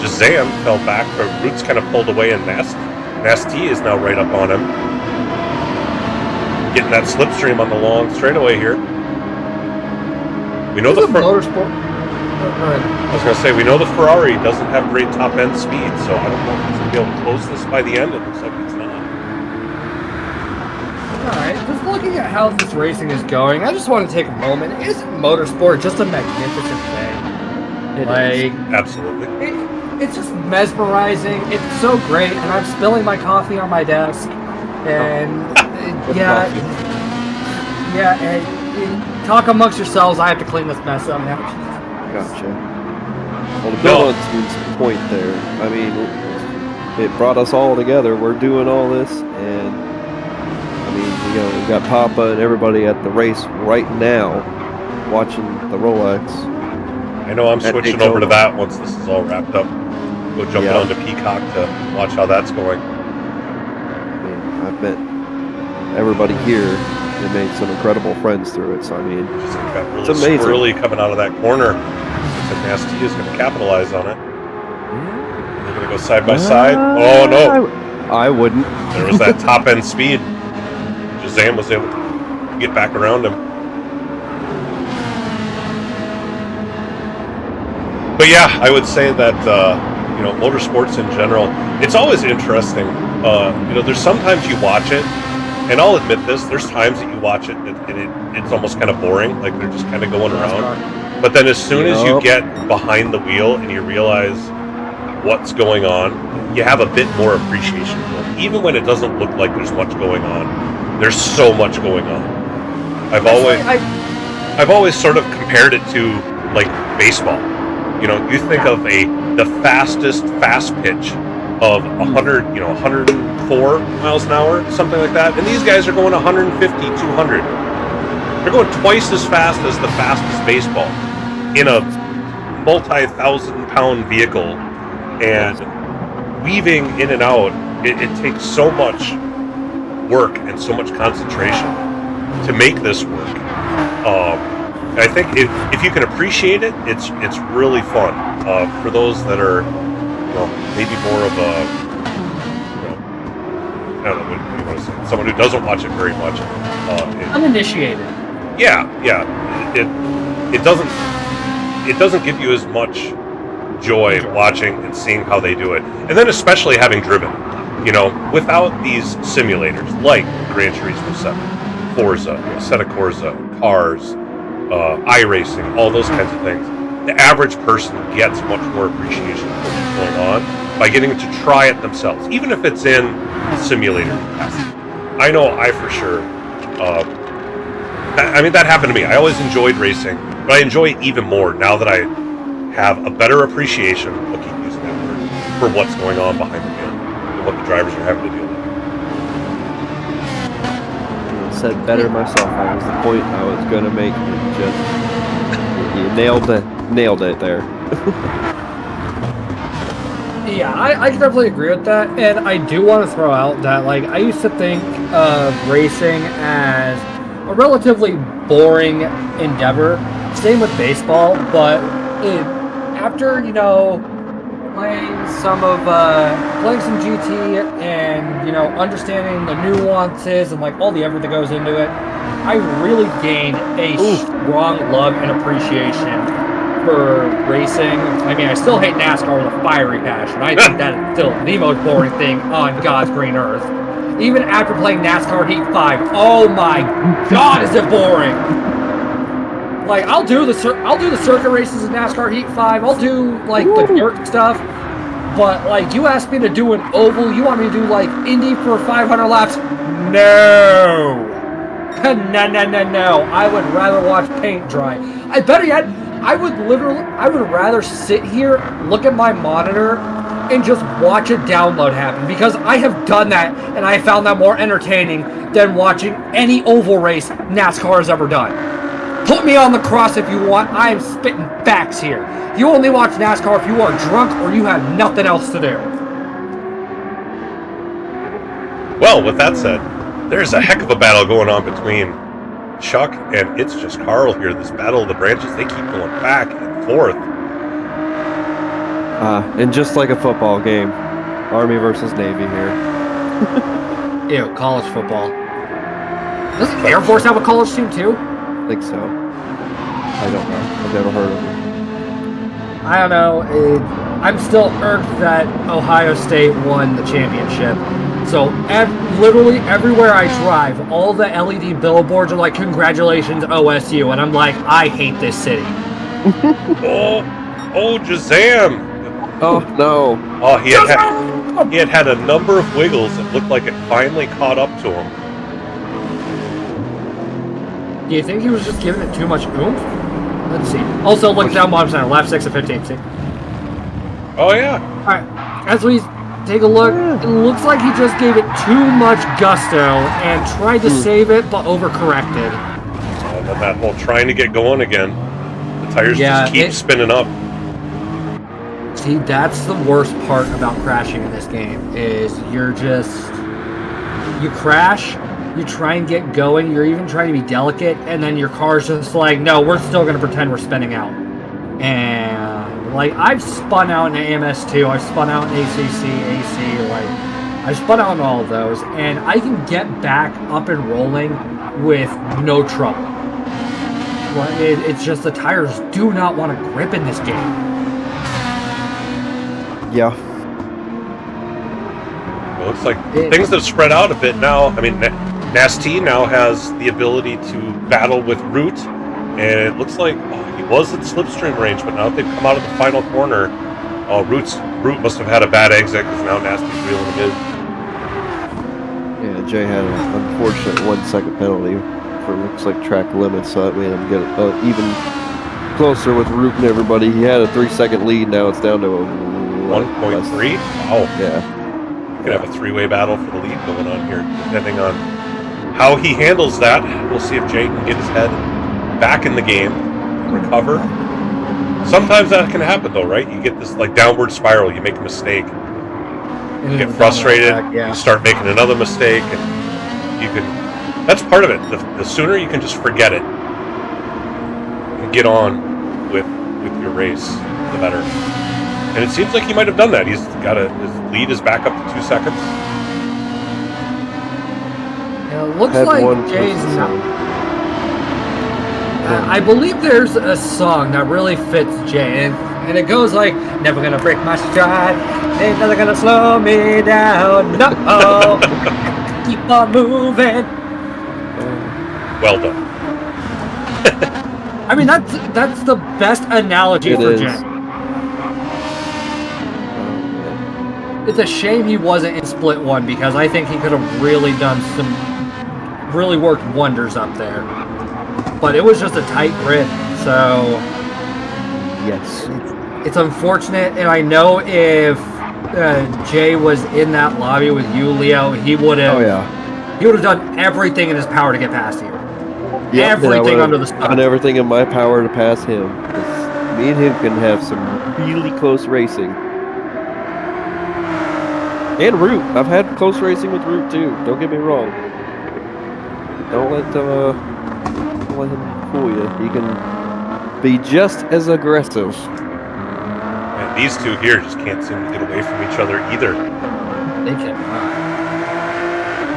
Shazam fell back, but Root's kind of pulled away, and Nasty is now right up on him. Getting that slipstream on the long straightaway here. We know the motorsport. I was going to say, we know the Ferrari doesn't have great top-end speed, so I don't know if he's going to be able to close this by the end. It looks like he's not. Alright, just looking at how this racing is going, I just want to take a moment. Isn't motorsport just a magnificent thing? It is. Absolutely. It's just mesmerizing. It's so great, and I'm spilling my coffee on my desk. And talk amongst yourselves. I have to clean this mess up now. Gotcha. Well, to build on Steve's point there, I mean, it brought us all together. We're doing all this, and I mean, you know, we've got Papa and everybody at the race right now watching the Rolex. I know I'm switching over to that once this is all wrapped up. Go jumping onto Peacock to watch how that's going. I mean, I've met everybody here and made some incredible friends through it. So I mean, Just got really it's amazing. squirrely coming out of that corner. So Nasty is going to capitalize on it. They're going to go side by side. Oh no! I wouldn't. There was that top end speed. Shazam was able to get back around him. But yeah, I would say that motorsports in general, it's always interesting. There's sometimes you watch it, and I'll admit this, there's times that you watch it and it's almost kind of boring, like they're just kind of going around. But then as soon as you get behind the wheel and you realize what's going on, you have a bit more appreciation for it. Even when it doesn't look like there's much going on, there's so much going on. I've always sort of compared it to like baseball. You think of the fastest fast pitch of 104 miles an hour, something like that, and these guys are going 150, 200. They're going twice as fast as the fastest baseball in a multi-thousand-pound vehicle, and weaving in and out. It takes so much work and so much concentration to make this work. I think if you can appreciate it, it's really fun. For those that are, maybe more of a, I don't know what you want to say, someone who doesn't watch it very much. Uninitiated. Yeah. It doesn't give you as much joy watching and seeing how they do it, and then especially having driven. Without these simulators like Gran Turismo 7, Forza, Assetto Corsa, Cars, iRacing, all those kinds of things, the average person gets much more appreciation for what's going on by getting to try it themselves, even if it's in simulator capacity. I know I for sure, that happened to me. I always enjoyed racing, but I enjoy it even more now that I have a better appreciation, I'll keep using that word, for what's going on behind the wheel and what the drivers are having to deal with. Said better myself. That was the point I was going to make. You nailed it there. Yeah, I can definitely agree with that, and I do want to throw out that, like, I used to think of racing as a relatively boring endeavor. Same with baseball, but after, playing some GT and, understanding the nuances and, like, all the effort that goes into it, I really gained a strong love and appreciation for racing. I mean, I still hate NASCAR with a fiery passion. I think that is still the most boring thing on God's green earth. Even after playing NASCAR Heat 5, oh my God, is it boring! Like, I'll do the circuit races in NASCAR Heat 5. I'll do, like, the dirt stuff. But, like, you asked me to do an oval. You want me to do, like, Indy for 500 laps? No! No. I would rather watch paint dry. Better yet, I would rather sit here, look at my monitor, and just watch a download happen. Because I have done that, and I found that more entertaining than watching any oval race NASCAR has ever done. Put me on the cross if you want. I am spitting facts here. You only watch NASCAR if you are drunk or you have nothing else to do. Well, with that said, there's a heck of a battle going on between Chuck and It's Just Carl here. This battle of the branches, they keep going back and forth. And just like a football game, Army versus Navy here. Ew, college football. Doesn't Air Force have a college team too? I think so. I don't know. I've never heard of it. I don't know. I'm still irked that Ohio State won the championship. So literally everywhere I drive, all the LED billboards are like, congratulations, OSU. And I'm like, I hate this city. Oh, Shazam! Oh, no. Oh, he had a number of wiggles. It looked like it finally caught up to him. Do you think he was just giving it too much oomph? Let's see. Also, look down bottom center, lap 6 of 15, see? Oh, yeah. Alright, as we take a look, it looks like he just gave it too much gusto and tried to save it, but overcorrected. And then that whole trying to get going again. The tires just keep spinning up. See, that's the worst part about crashing in this game, is you crash, you try and get going, you're even trying to be delicate, and then your car's just like, no, we're still going to pretend we're spinning out. And, like, I've spun out in AMS2, I've spun out in ACC, AC, like, I spun out on all of those, and I can get back up and rolling with no trouble. Well, it's just the tires do not want to grip in this game. Yeah. It looks like things have spread out a bit now. I mean, Nasty now has the ability to battle with Root, and it looks like he was at slipstream range, but now that they've come out of the final corner, Root must have had a bad exit because now Nasty's reeling him in. Yeah, Jay had an unfortunate 1 second penalty for looks like track limits, so that made him get even closer with Root and everybody. He had a 3 second lead, now it's down to a 1.3? Wow. Yeah. Could have a three-way battle for the lead going on here, depending on how he handles that. We'll see if Jay can get his head back in the game, recover. Sometimes that can happen, though, right? You get this like downward spiral. You make a mistake, you get frustrated, you start making another mistake, and you can. That's part of it. The sooner you can just forget it and get on with your race, the better. And it seems like he might have done that. He's got his lead is back up to 2 seconds. Yeah, it looks like Jay's not. I believe there's a song that really fits Jay, and it goes like, "Never gonna break my stride, ain't never gonna slow me down. No, keep on moving." Well done. I mean, that's the best analogy for Jay. It's a shame he wasn't in Split 1 because I think he could have really really worked wonders up there. But it was just a tight grid, so Yes. it's unfortunate. And I know if Jay was in that lobby with you, Leo, he would have. Oh yeah. He would have done everything in his power to get past you. Yep, Everything under the sun. Done everything in my power to pass him. 'Cause me and him can have some really close racing. And Root. I've had close racing with Root too. Don't get me wrong. Don't let him fool you. He can be just as aggressive. And these two here just can't seem to get away from each other either. They cannot.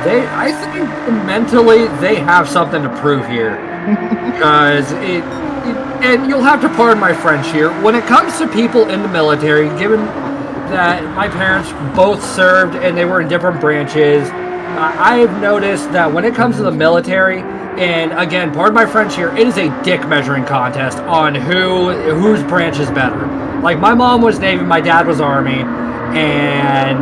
I think mentally they have something to prove here, because and you'll have to pardon my French here. When it comes to people in the military, given that my parents both served and they were in different branches, I've noticed that when it comes to the military, and again, pardon my French here, it is a dick measuring contest on whose branch is better. Like, my mom was Navy, my dad was Army, and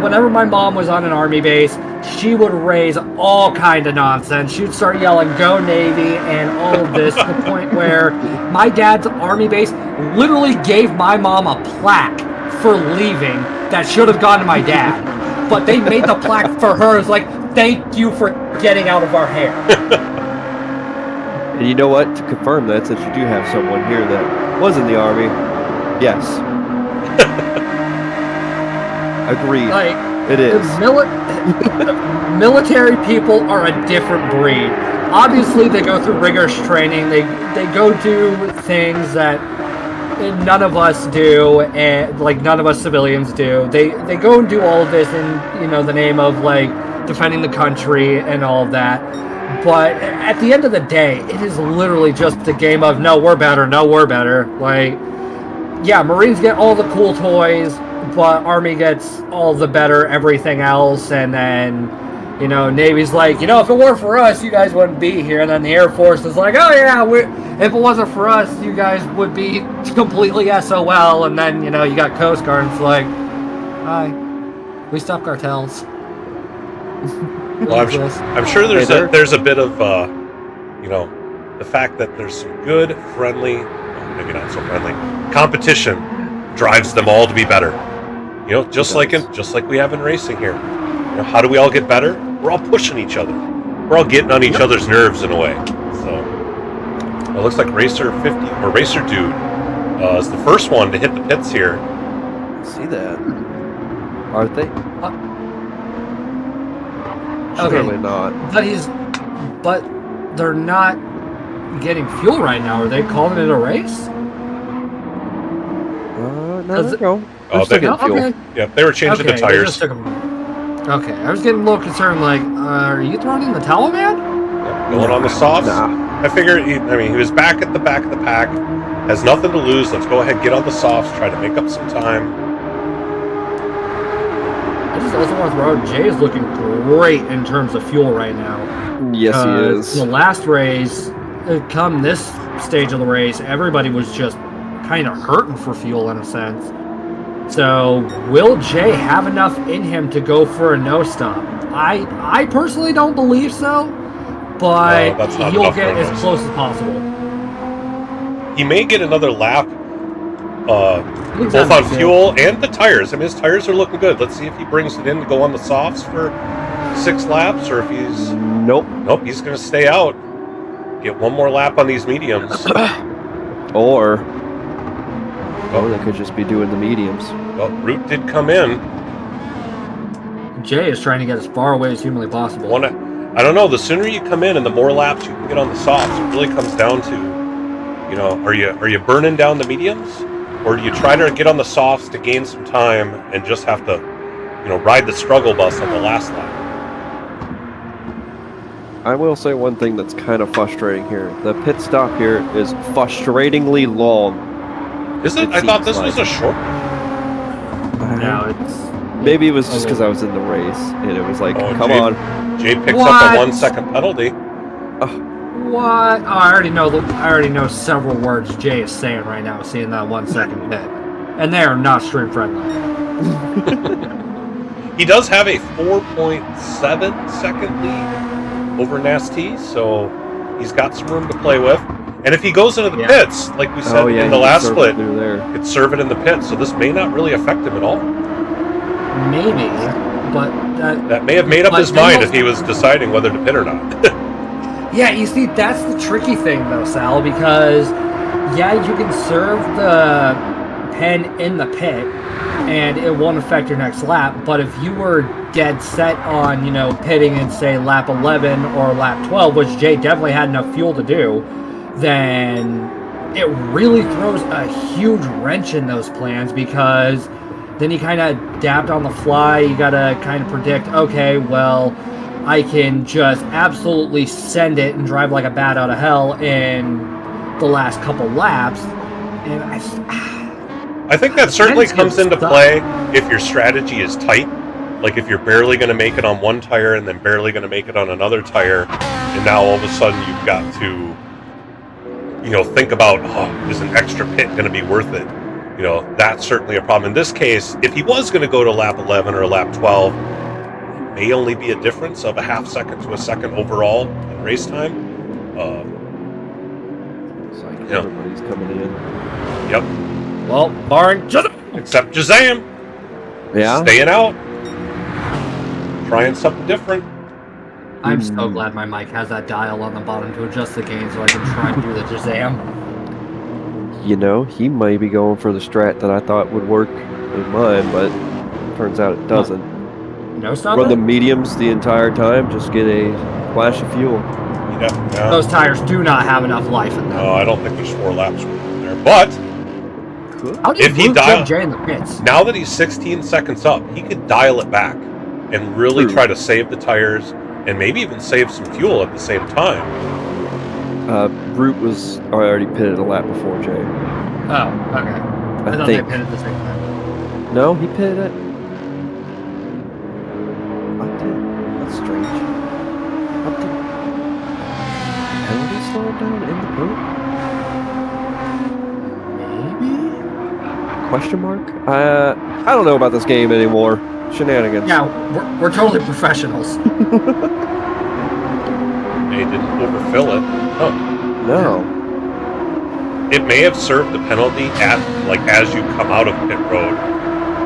whenever my mom was on an Army base, she would raise all kind of nonsense. She'd start yelling, "Go Navy," and all of this, to the point where my dad's Army base literally gave my mom a plaque for leaving that should have gone to my dad. But they made the plaque for her. It's like, "Thank you for getting out of our hair." And you know what? To confirm that, since you do have someone here that was in the Army, yes. Agreed. Like, it is. Military people are a different breed. Obviously, they go through rigorous training. They go do things that none of us do, and like none of us civilians do. They go and do all of this in the name of like defending the country and all of that. But at the end of the day, it is literally just a game of no, we're better, no, we're better. Like, yeah, Marines get all the cool toys, but Army gets all the better everything else, and then Navy's like, if it weren't for us, you guys wouldn't be here. And then the Air Force is like, oh yeah, if it wasn't for us, you guys would be completely SOL. And then you got Coast Guard, and it's like, hi, we stop cartels. Well, I'm sure there's a bit of the fact that there's some good, friendly, maybe not so friendly, competition drives them all to be better. Just like we have in racing here. How do we all get better? We're all pushing each other. We're all getting on each other's nerves in a way. So it looks like Racer 50 or Racer Dude is the first one to hit the pits here. See that? Aren't they? Okay, Surely not. But they're not getting fuel right now. Are they calling it a race? No. Oh, They're still getting fuel. Okay. Yeah, they were changing the tires. Okay, I was getting a little concerned, like, are you throwing in the towel, man? Going on the softs. Nah. I figured, he was back at the back of the pack. Has nothing to lose. Let's go ahead, get on the softs, try to make up some time. I just also want to throw out, Jay is looking great in terms of fuel right now. Yes, he is. The last race, come this stage of the race, everybody was just kind of hurting for fuel in a sense. So, will Jay have enough in him to go for a no stop? I personally don't believe so, but No, he'll get as close as possible. He may get another lap, both on fuel and the tires. I mean, his tires are looking good. Let's see if he brings it in to go on the softs for 6 laps, or if he's... Nope. Nope, he's going to stay out. Get one more lap on these mediums. Or they could just be doing the mediums. Well, Root did come in. Jay is trying to get as far away as humanly possible. I don't know. The sooner you come in and the more laps you can get on the softs, it really comes down to, you know, are you burning down the mediums, or do you try to get on the softs to gain some time and just have to, you know, ride the struggle bus on the last lap? I will say one thing that's kind of frustrating here. The pit stop here is frustratingly long. Is it? I thought this was a short. No, it's... Maybe it was just because I was in the race, and it was like, come on. Jay picks up a 1 second penalty. What? Oh, I already know several words Jay is saying right now, seeing that 1 second pit. And they are not stream friendly. He does have a 4.7 second lead over Nasty, so he's got some room to play with. And if he goes into the pits, like we said in the last split, it's serve it in the pits, so this may not really affect him at all. Maybe, but... that may have made up his mind if he was deciding whether to pit or not. Yeah, you see, that's the tricky thing, though, Sal, because, yeah, you can serve the pen in the pit, and it won't affect your next lap, but if you were dead set on, you know, pitting in, say, lap 11 or lap 12, which Jay definitely had enough fuel to do, then it really throws a huge wrench in those plans, because then you kind of adapt on the fly. You got to kind of predict, okay, well, I can just absolutely send it and drive like a bat out of hell in the last couple laps. And I think that certainly comes into play if your strategy is tight. Like if you're barely going to make it on one tire and then barely going to make it on another tire, and now all of a sudden you've got to, you know, think about, oh, is an extra pit going to be worth it? You know, that's certainly a problem. In this case, if he was going to go to lap 11 or lap 12, it may only be a difference of a half second to a second overall in race time. It's like everybody's coming in. Yep. Well, barring except Shazam. Yeah. Staying out. Trying something different. I'm so glad my mic has that dial on the bottom to adjust the gain so I can try and do the Shazam. You know, he may be going for the strat that I thought would work in mine, but turns out it doesn't. No stop. Run the mediums the entire time, just get a flash of fuel. Yeah. Those tires do not have enough life in them. No, I don't think there's 4 laps there. But How do if he dials Jay in the pits? Now that he's 16 seconds up, he could dial it back and really try to save the tires and maybe even save some fuel at the same time. Root was already pitted a lap before Jay. Oh, okay. I thought they pitted at the same time. No, he pitted it. That's strange. How did penalty slow him down in the boat? Maybe? Question mark? I don't know about this game anymore. Shenanigans. Yeah, we're totally professionals. They didn't overfill it. Oh. No. It may have served the penalty as you come out of pit road,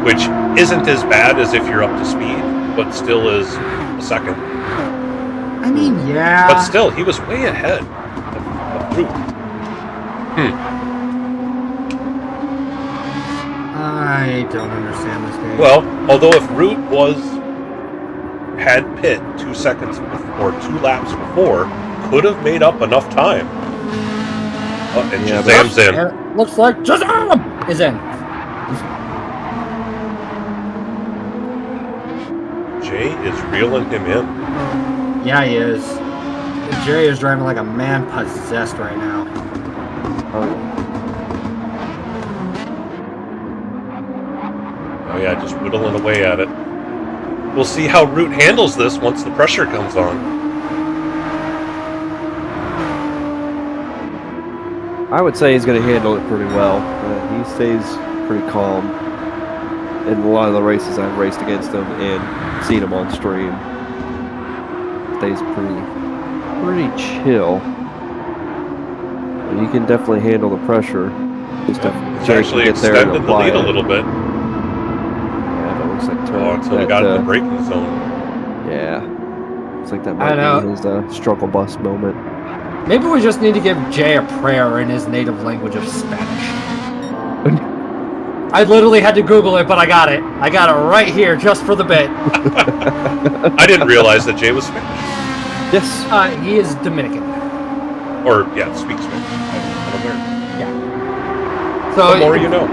which isn't as bad as if you're up to speed, but still is a second. I mean, yeah. But still, he was way ahead of Root. I don't understand this game. Well, although if Root had pit 2 seconds or 2 laps before, could have made up enough time. Oh, and Shazam's in. It looks like Shazam is in. Jay is reeling him in. Yeah, he is. Jay is driving like a man possessed right now. Oh yeah, just whittling away at it. We'll see how Root handles this once the pressure comes on. I would say he's going to handle it pretty well. He stays pretty calm in a lot of the races I've raced against him and seen him on stream. Stays pretty chill. But he can definitely handle the pressure. Just It's actually extended the lead a little bit. Yeah, that looks like until we got in the braking zone. Yeah. Looks like that might be his struggle bus moment. Maybe we just need to give Jay a prayer in his native language of Spanish. I literally had to Google it, but I got it. I got it right here just for the bit. I didn't realize that Jay was Spanish. Yes. He is Dominican. Or, yeah, speaks Spanish. I'm aware. Yeah. So, The more you know.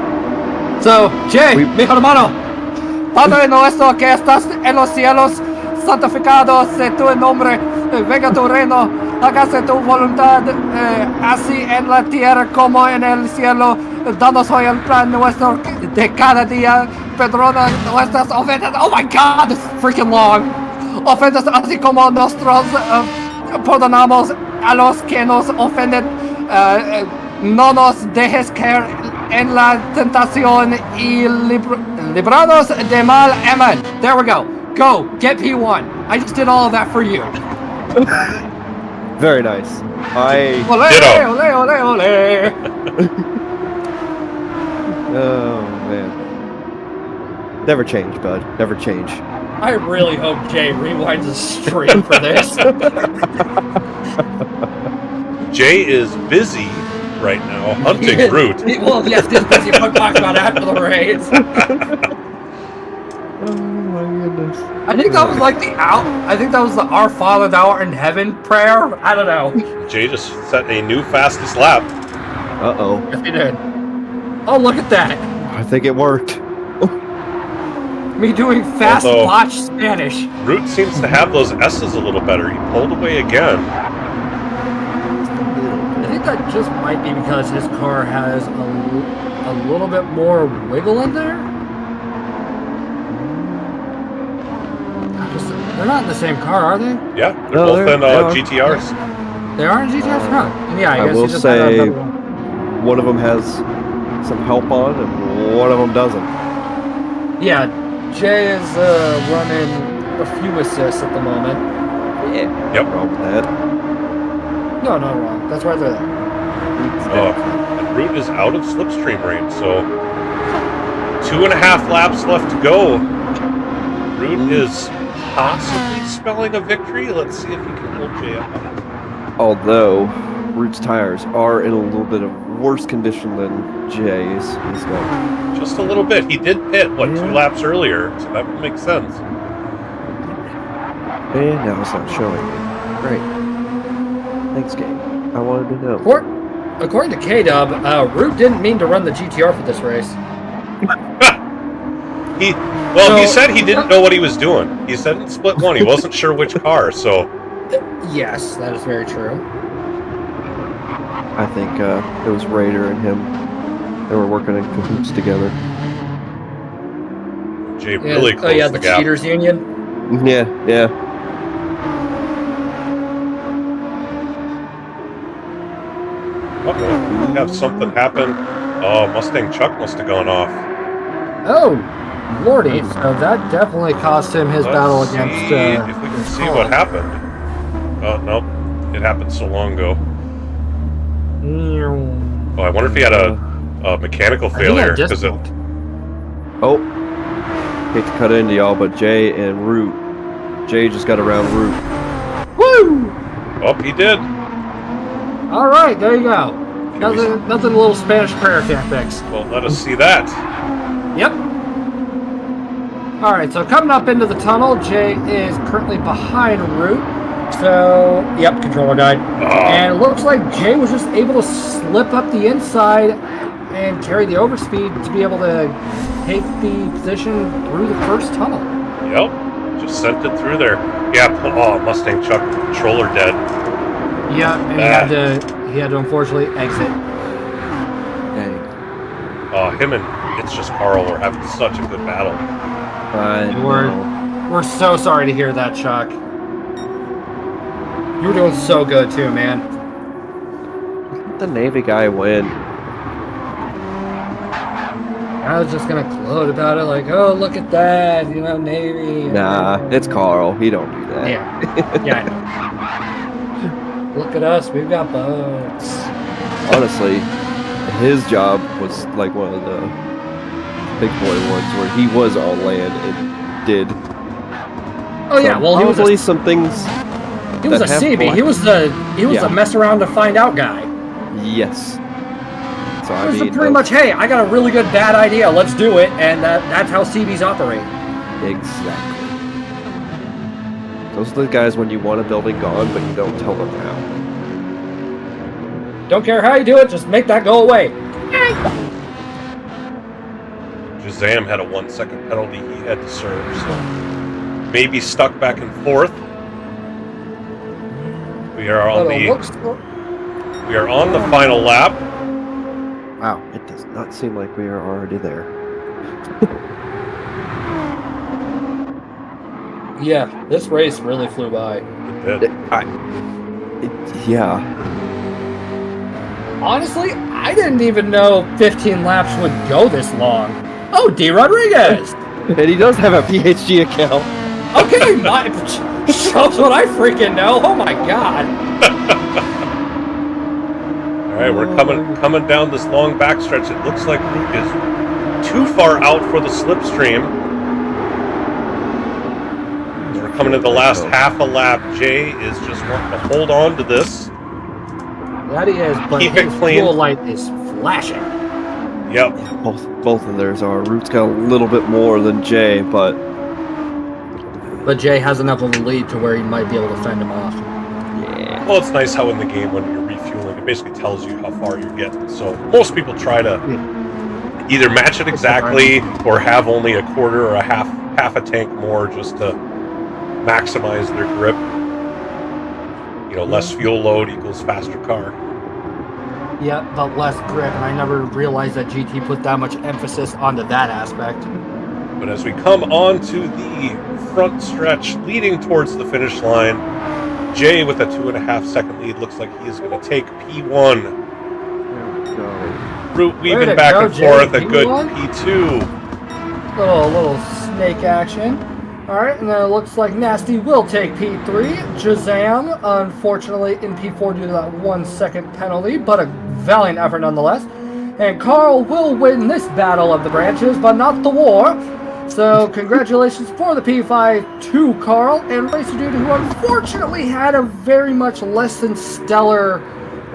So, Jay, mi hermano, Padre nuestro que estás en los cielos, santificado sea tu nombre, venga tu reino, hágase tu voluntad, así en la tierra como en el cielo. Danos hoy el pan nuestro de cada día, perdona nuestras ofensas. Oh my God, this is freaking long. Ofensas así como nosotros perdonamos a los que nos ofenden. No nos dejes caer en la tentación y libranos de mal. Amen. There we go. Go, get P1. I just did all of that for you. Very nice. Ole, ole, ole, ole. Oh, man. Never change, bud. Never change. I really hope Jay rewinds the stream for this. Jay is busy right now hunting Root. Well, yes, this busy talking about after the race. Oh my goodness. I think that was like I think that was the Our Father Thou art in heaven prayer. I don't know. Jay just set a new fastest lap. Uh-oh. Yes, he did. Oh, look at that. I think it worked. Me doing fast botch Spanish. Root seems to have those S's a little better. He pulled away again. I think that just might be because his car has a little bit more wiggle in there. They're not in the same car, are they? Yeah, they're both in GTRs. They are in GTRs? Huh. Yeah, I guess will he just say had another one. One of them has some help on and one of them doesn't. Yeah, Jay is running a few assists at the moment. Yeah. Yep. Wrong with that. No, not wrong. That's why they're there. And Root is out of slipstream range, so 2.5 laps left to go. Root is possibly spelling a victory. Let's see if he can hold Jay up. Although Root's tires are in a little bit of worse condition than Jay's. He's got Just a little bit. He did pit, 2 laps earlier, so that would make sense. And now it's not showing. Great. Thanks, game. I wanted to know. According to K-Dub, Root didn't mean to run the GTR for this race. He said he didn't know what he was doing. He said in split one, he wasn't sure which car, so... Yes, that is very true. I think it was Raider and him. They were working in cahoots together. Jay really closed the gap. Cheaters Union? Yeah. Uh-oh, we have something happen. Oh, Mustang Chuck must have gone off. Oh, lordy. So that definitely cost him his battle against... if we can see what happened. Oh, nope. It happened so long ago. Oh, I wonder if he had a mechanical failure. Oh. Hate to cut into y'all, but Jay and Root. Jay just got around Root. Woo! Oh, he did. All right, there you go. Nothing a little Spanish prayer can't fix. Well, let us see that. Yep. All right, so coming up into the tunnel, Jay is currently behind Root. So, yep, controller died. And it looks like Jay was just able to slip up the inside and carry the overspeed to be able to take the position through the first tunnel. Yep. Just sent it through there. Yeah, oh, Mustang Chuck controller dead. Yeah, and he had to unfortunately exit. Dang. Him and It's Just Carl are having such a good battle. We're so sorry to hear that, Chuck. You were doing so good too, man. Let the Navy guy win. I was just gonna gloat about it, like, oh, look at that, you know, Navy. Nah, it's Carl. He don't do that. Yeah, yeah, I know. Look at us, we've got boats. Honestly, his job was like one of the big boy ones where he was on land and did. Oh yeah, well, probably some things. He was a CB. He was the mess around to find out guy. Yes. So It was pretty much, hey, I got a really good bad idea, let's do it, and that's how CBs operate. Exactly. Those are the guys when you want a building gone, but you don't tell them how. Don't care how you do it, just make that go away. Shazam had a 1 second penalty he had to serve, so maybe stuck back and forth. We are on the final lap. Wow, it does not seem like we are already there. Yeah, this race really flew by. Yeah. Honestly, I didn't even know 15 laps would go this long. Oh, D. Rodriguez! And he does have a PHG account. Okay, shows what I freaking know. Oh my god. All right, we're coming down this long backstretch. It looks like Luke is too far out for the slipstream. As we're coming to the last half a lap, Jay is just wanting to hold on to this. That he is, but Keep it his clean. fuel light is flashing. Yep. Both of theirs are. Root's got a little bit more than Jay, but Jay has enough of a lead to where he might be able to fend him off. yeah. Well, it's nice how in the game when you're refueling, it basically tells you how far you're getting. So most people try to either match it exactly or have only a quarter or a half a tank more just to maximize their grip. You know, less fuel load equals faster car. Yeah, but less grip, and I never realized that GT put that much emphasis onto that aspect. But as we come on to the front stretch leading towards the finish line, Jay with a 2.5 second lead looks like he is going to take P1. Root weaving back and forth, a good P2. Little snake action. Alright, and then it looks like Nasty will take P3. Shazam, unfortunately, in P4 due to that 1 second penalty, but a valiant effort nonetheless. And Carl will win this battle of the branches, but not the war. So, congratulations for the P5 to Carl and Racer Dude, who unfortunately had a very much less than stellar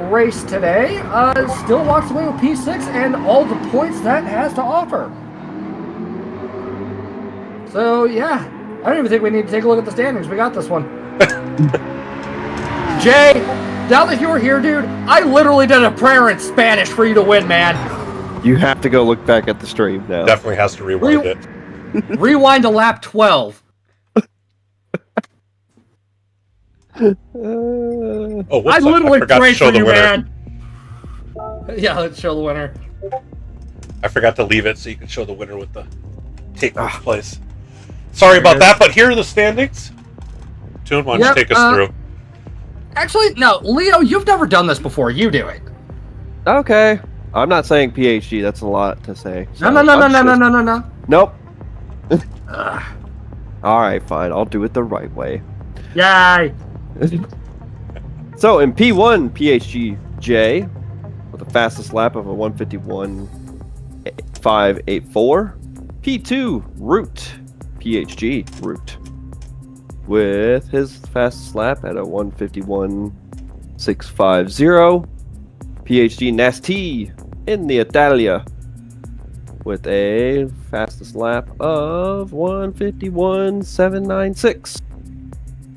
race today. Still walks away with P6 and all the points that has to offer. So, yeah. I don't even think we need to take a look at the standings. We got this one. Jay, now that you're here, dude, I literally did a prayer in Spanish for you to win, man. You have to go look back at the stream now. Definitely has to rewind it. Rewind to lap 12. Oh, whoops, I literally forgot to prayed show for the you, winner. man. Yeah, let's show the winner. I forgot to leave it so you can show the winner with the take first place. Sorry about that, but here are the standings. Toon, why don't you take us through? Actually, no, Leo, you've never done this before. You do it. Okay. I'm not saying PhD. That's a lot to say. So No. Nope. All right, fine. I'll do it the right way. Yay. So in P1, PHGJ with the fastest lap of a 151.584. P2, Root. PHG Root with his fastest lap at a 151.650. PHG Nasty in the Italia with a fastest lap of 151.796.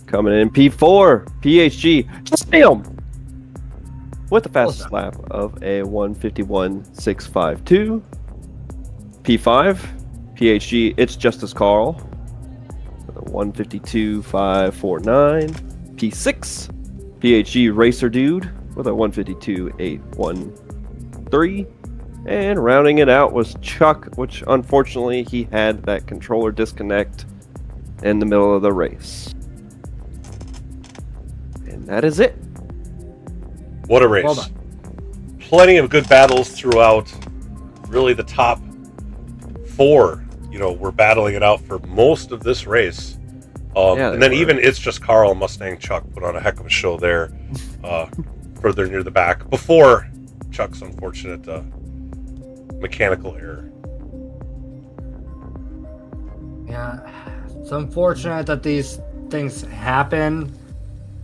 Coming in P4, PHG Sam with the fastest lap of a 151.652. P5, PHG It's Just As Carl with a 152.549. P6, PHG Racer Dude with a 152.813. And rounding it out was Chuck, which unfortunately he had that controller disconnect in the middle of the race. And that is it. What a race. Well done. Plenty of good battles throughout. Really the top 4, were battling it out for most of this race. And then even It's Just Carl and Mustang Chuck put on a heck of a show there, further near the back, before Chuck's unfortunate mechanical error. Yeah, it's unfortunate that these things happen,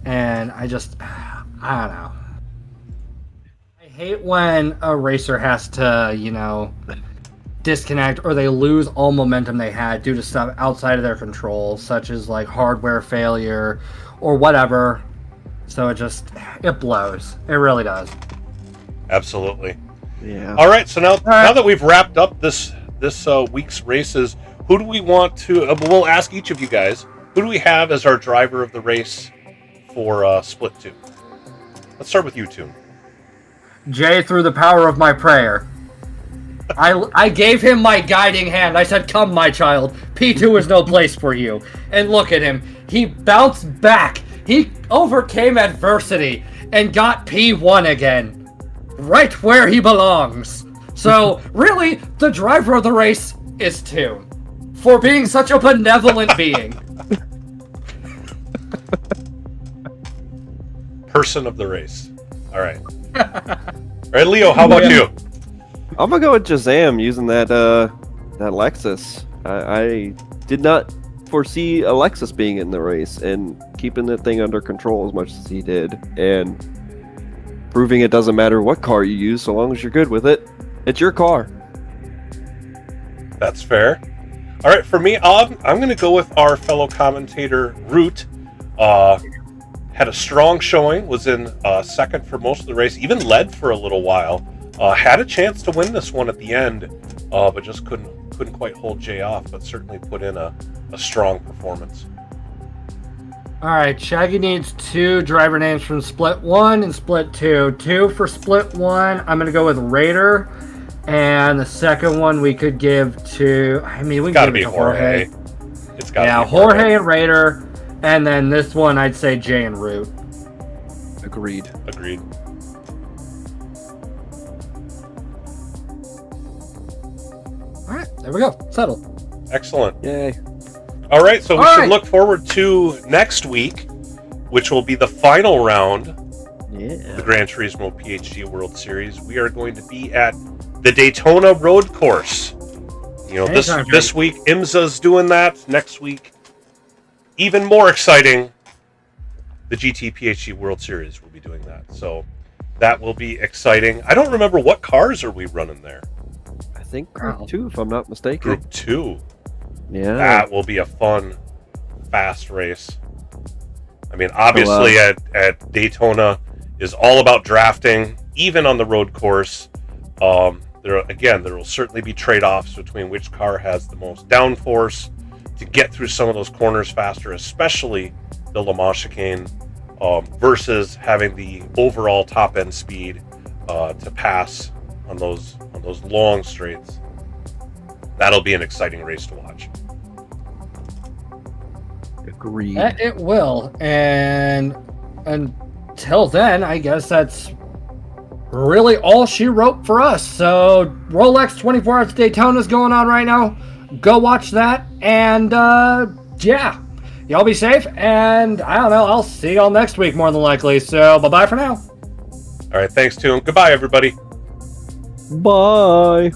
and I don't know. I hate when a racer has to, disconnect or they lose all momentum they had due to stuff outside of their control, such as like hardware failure or whatever. So it blows. It really does. Absolutely. Yeah. All right. So now that we've wrapped up this week's races, who do we want to? We'll ask each of you guys. Who do we have as our driver of the race for Split 2? Let's start with you, Toon. Jay, through the power of my prayer, I gave him my guiding hand. I said, "Come, my child. P2 is no place for you." And look at him. He bounced back. He overcame adversity and got P1 again. Right where he belongs. So, really, the driver of the race is Toon. For being such a benevolent being. Person of the race. All right. All right, Leo, how about you? I'm gonna go with Shazam using that Lexus. I did not foresee a Lexus being in the race and keeping the thing under control as much as he did, and proving it doesn't matter what car you use so long as you're good with it. It's your car. That's fair. All right, for me, I'm going to go with our fellow commentator, Root. Had a strong showing, was in second for most of the race, even led for a little while. Had a chance to win this one at the end, but just couldn't quite hold Jay off, but certainly put in a strong performance. All right, Shaggy needs 2 driver names from Split 1 and Split 2. 2 for Split 1, I'm going to go with Raider. And the second one we could give to, we can give it to Jorge. It's got to be Jorge and Raider. And then this one, I'd say Jay and Root. Agreed. All right, there we go. Settled. Excellent. Yay. All right, so we should look forward to next week, which will be the final round of the Gran Turismo PHG World Series. We are going to be at the Daytona Road Course. This week IMSA's doing that. Next week, even more exciting, the GTPHG World Series will be doing that. So that will be exciting. I don't remember what cars are we running there. I think Group 2, if I'm not mistaken. Group 2. Yeah. That will be a fun, fast race. Obviously at Daytona is all about drafting, even on the road course. There will certainly be trade-offs between which car has the most downforce to get through some of those corners faster, especially the Le Mans chicane, versus having the overall top-end speed to pass on those long straights. That'll be an exciting race to watch. Agreed. It will. And until then, I guess that's really all she wrote for us. So Rolex 24 Hours Daytona is going on right now. Go watch that. And y'all be safe. And I don't know, I'll see y'all next week more than likely. So bye-bye for now. All right, thanks, Toon. Goodbye, everybody. Bye.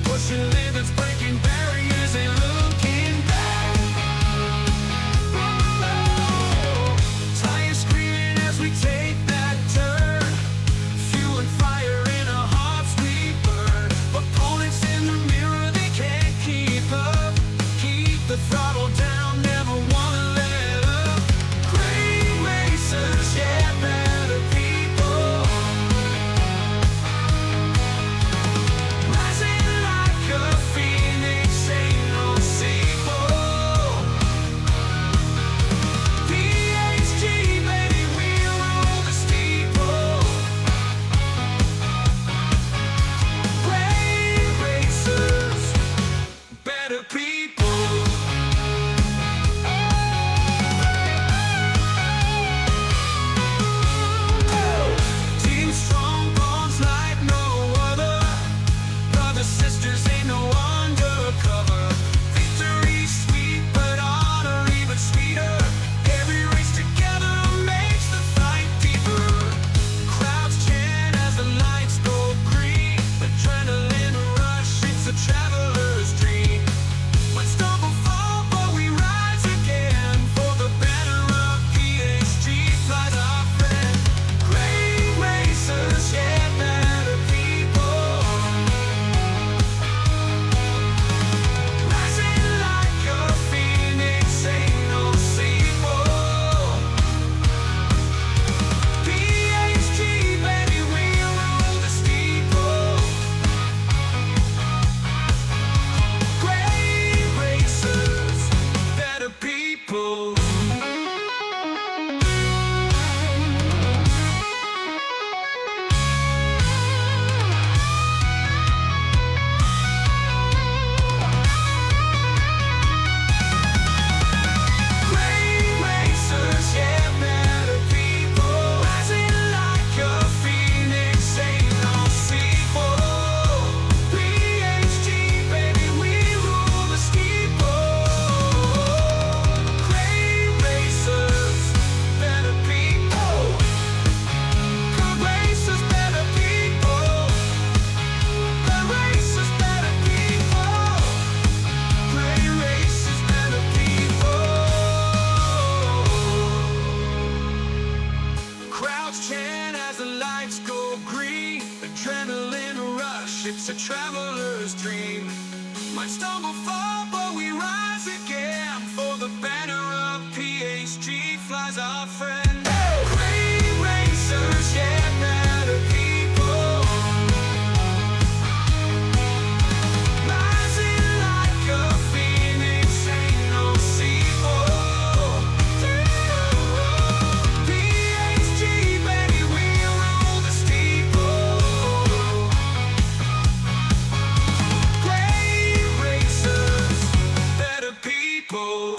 Pushing limits, breaking barriers, and look Hardships a traveler's dream. Might stumble far, but we rise again. For the banner of PHG flies our friend. Great racers, yeah, better people. Rising like a phoenix, ain't no sequel. PHG, baby, we roll the steeple. Great racers, better people.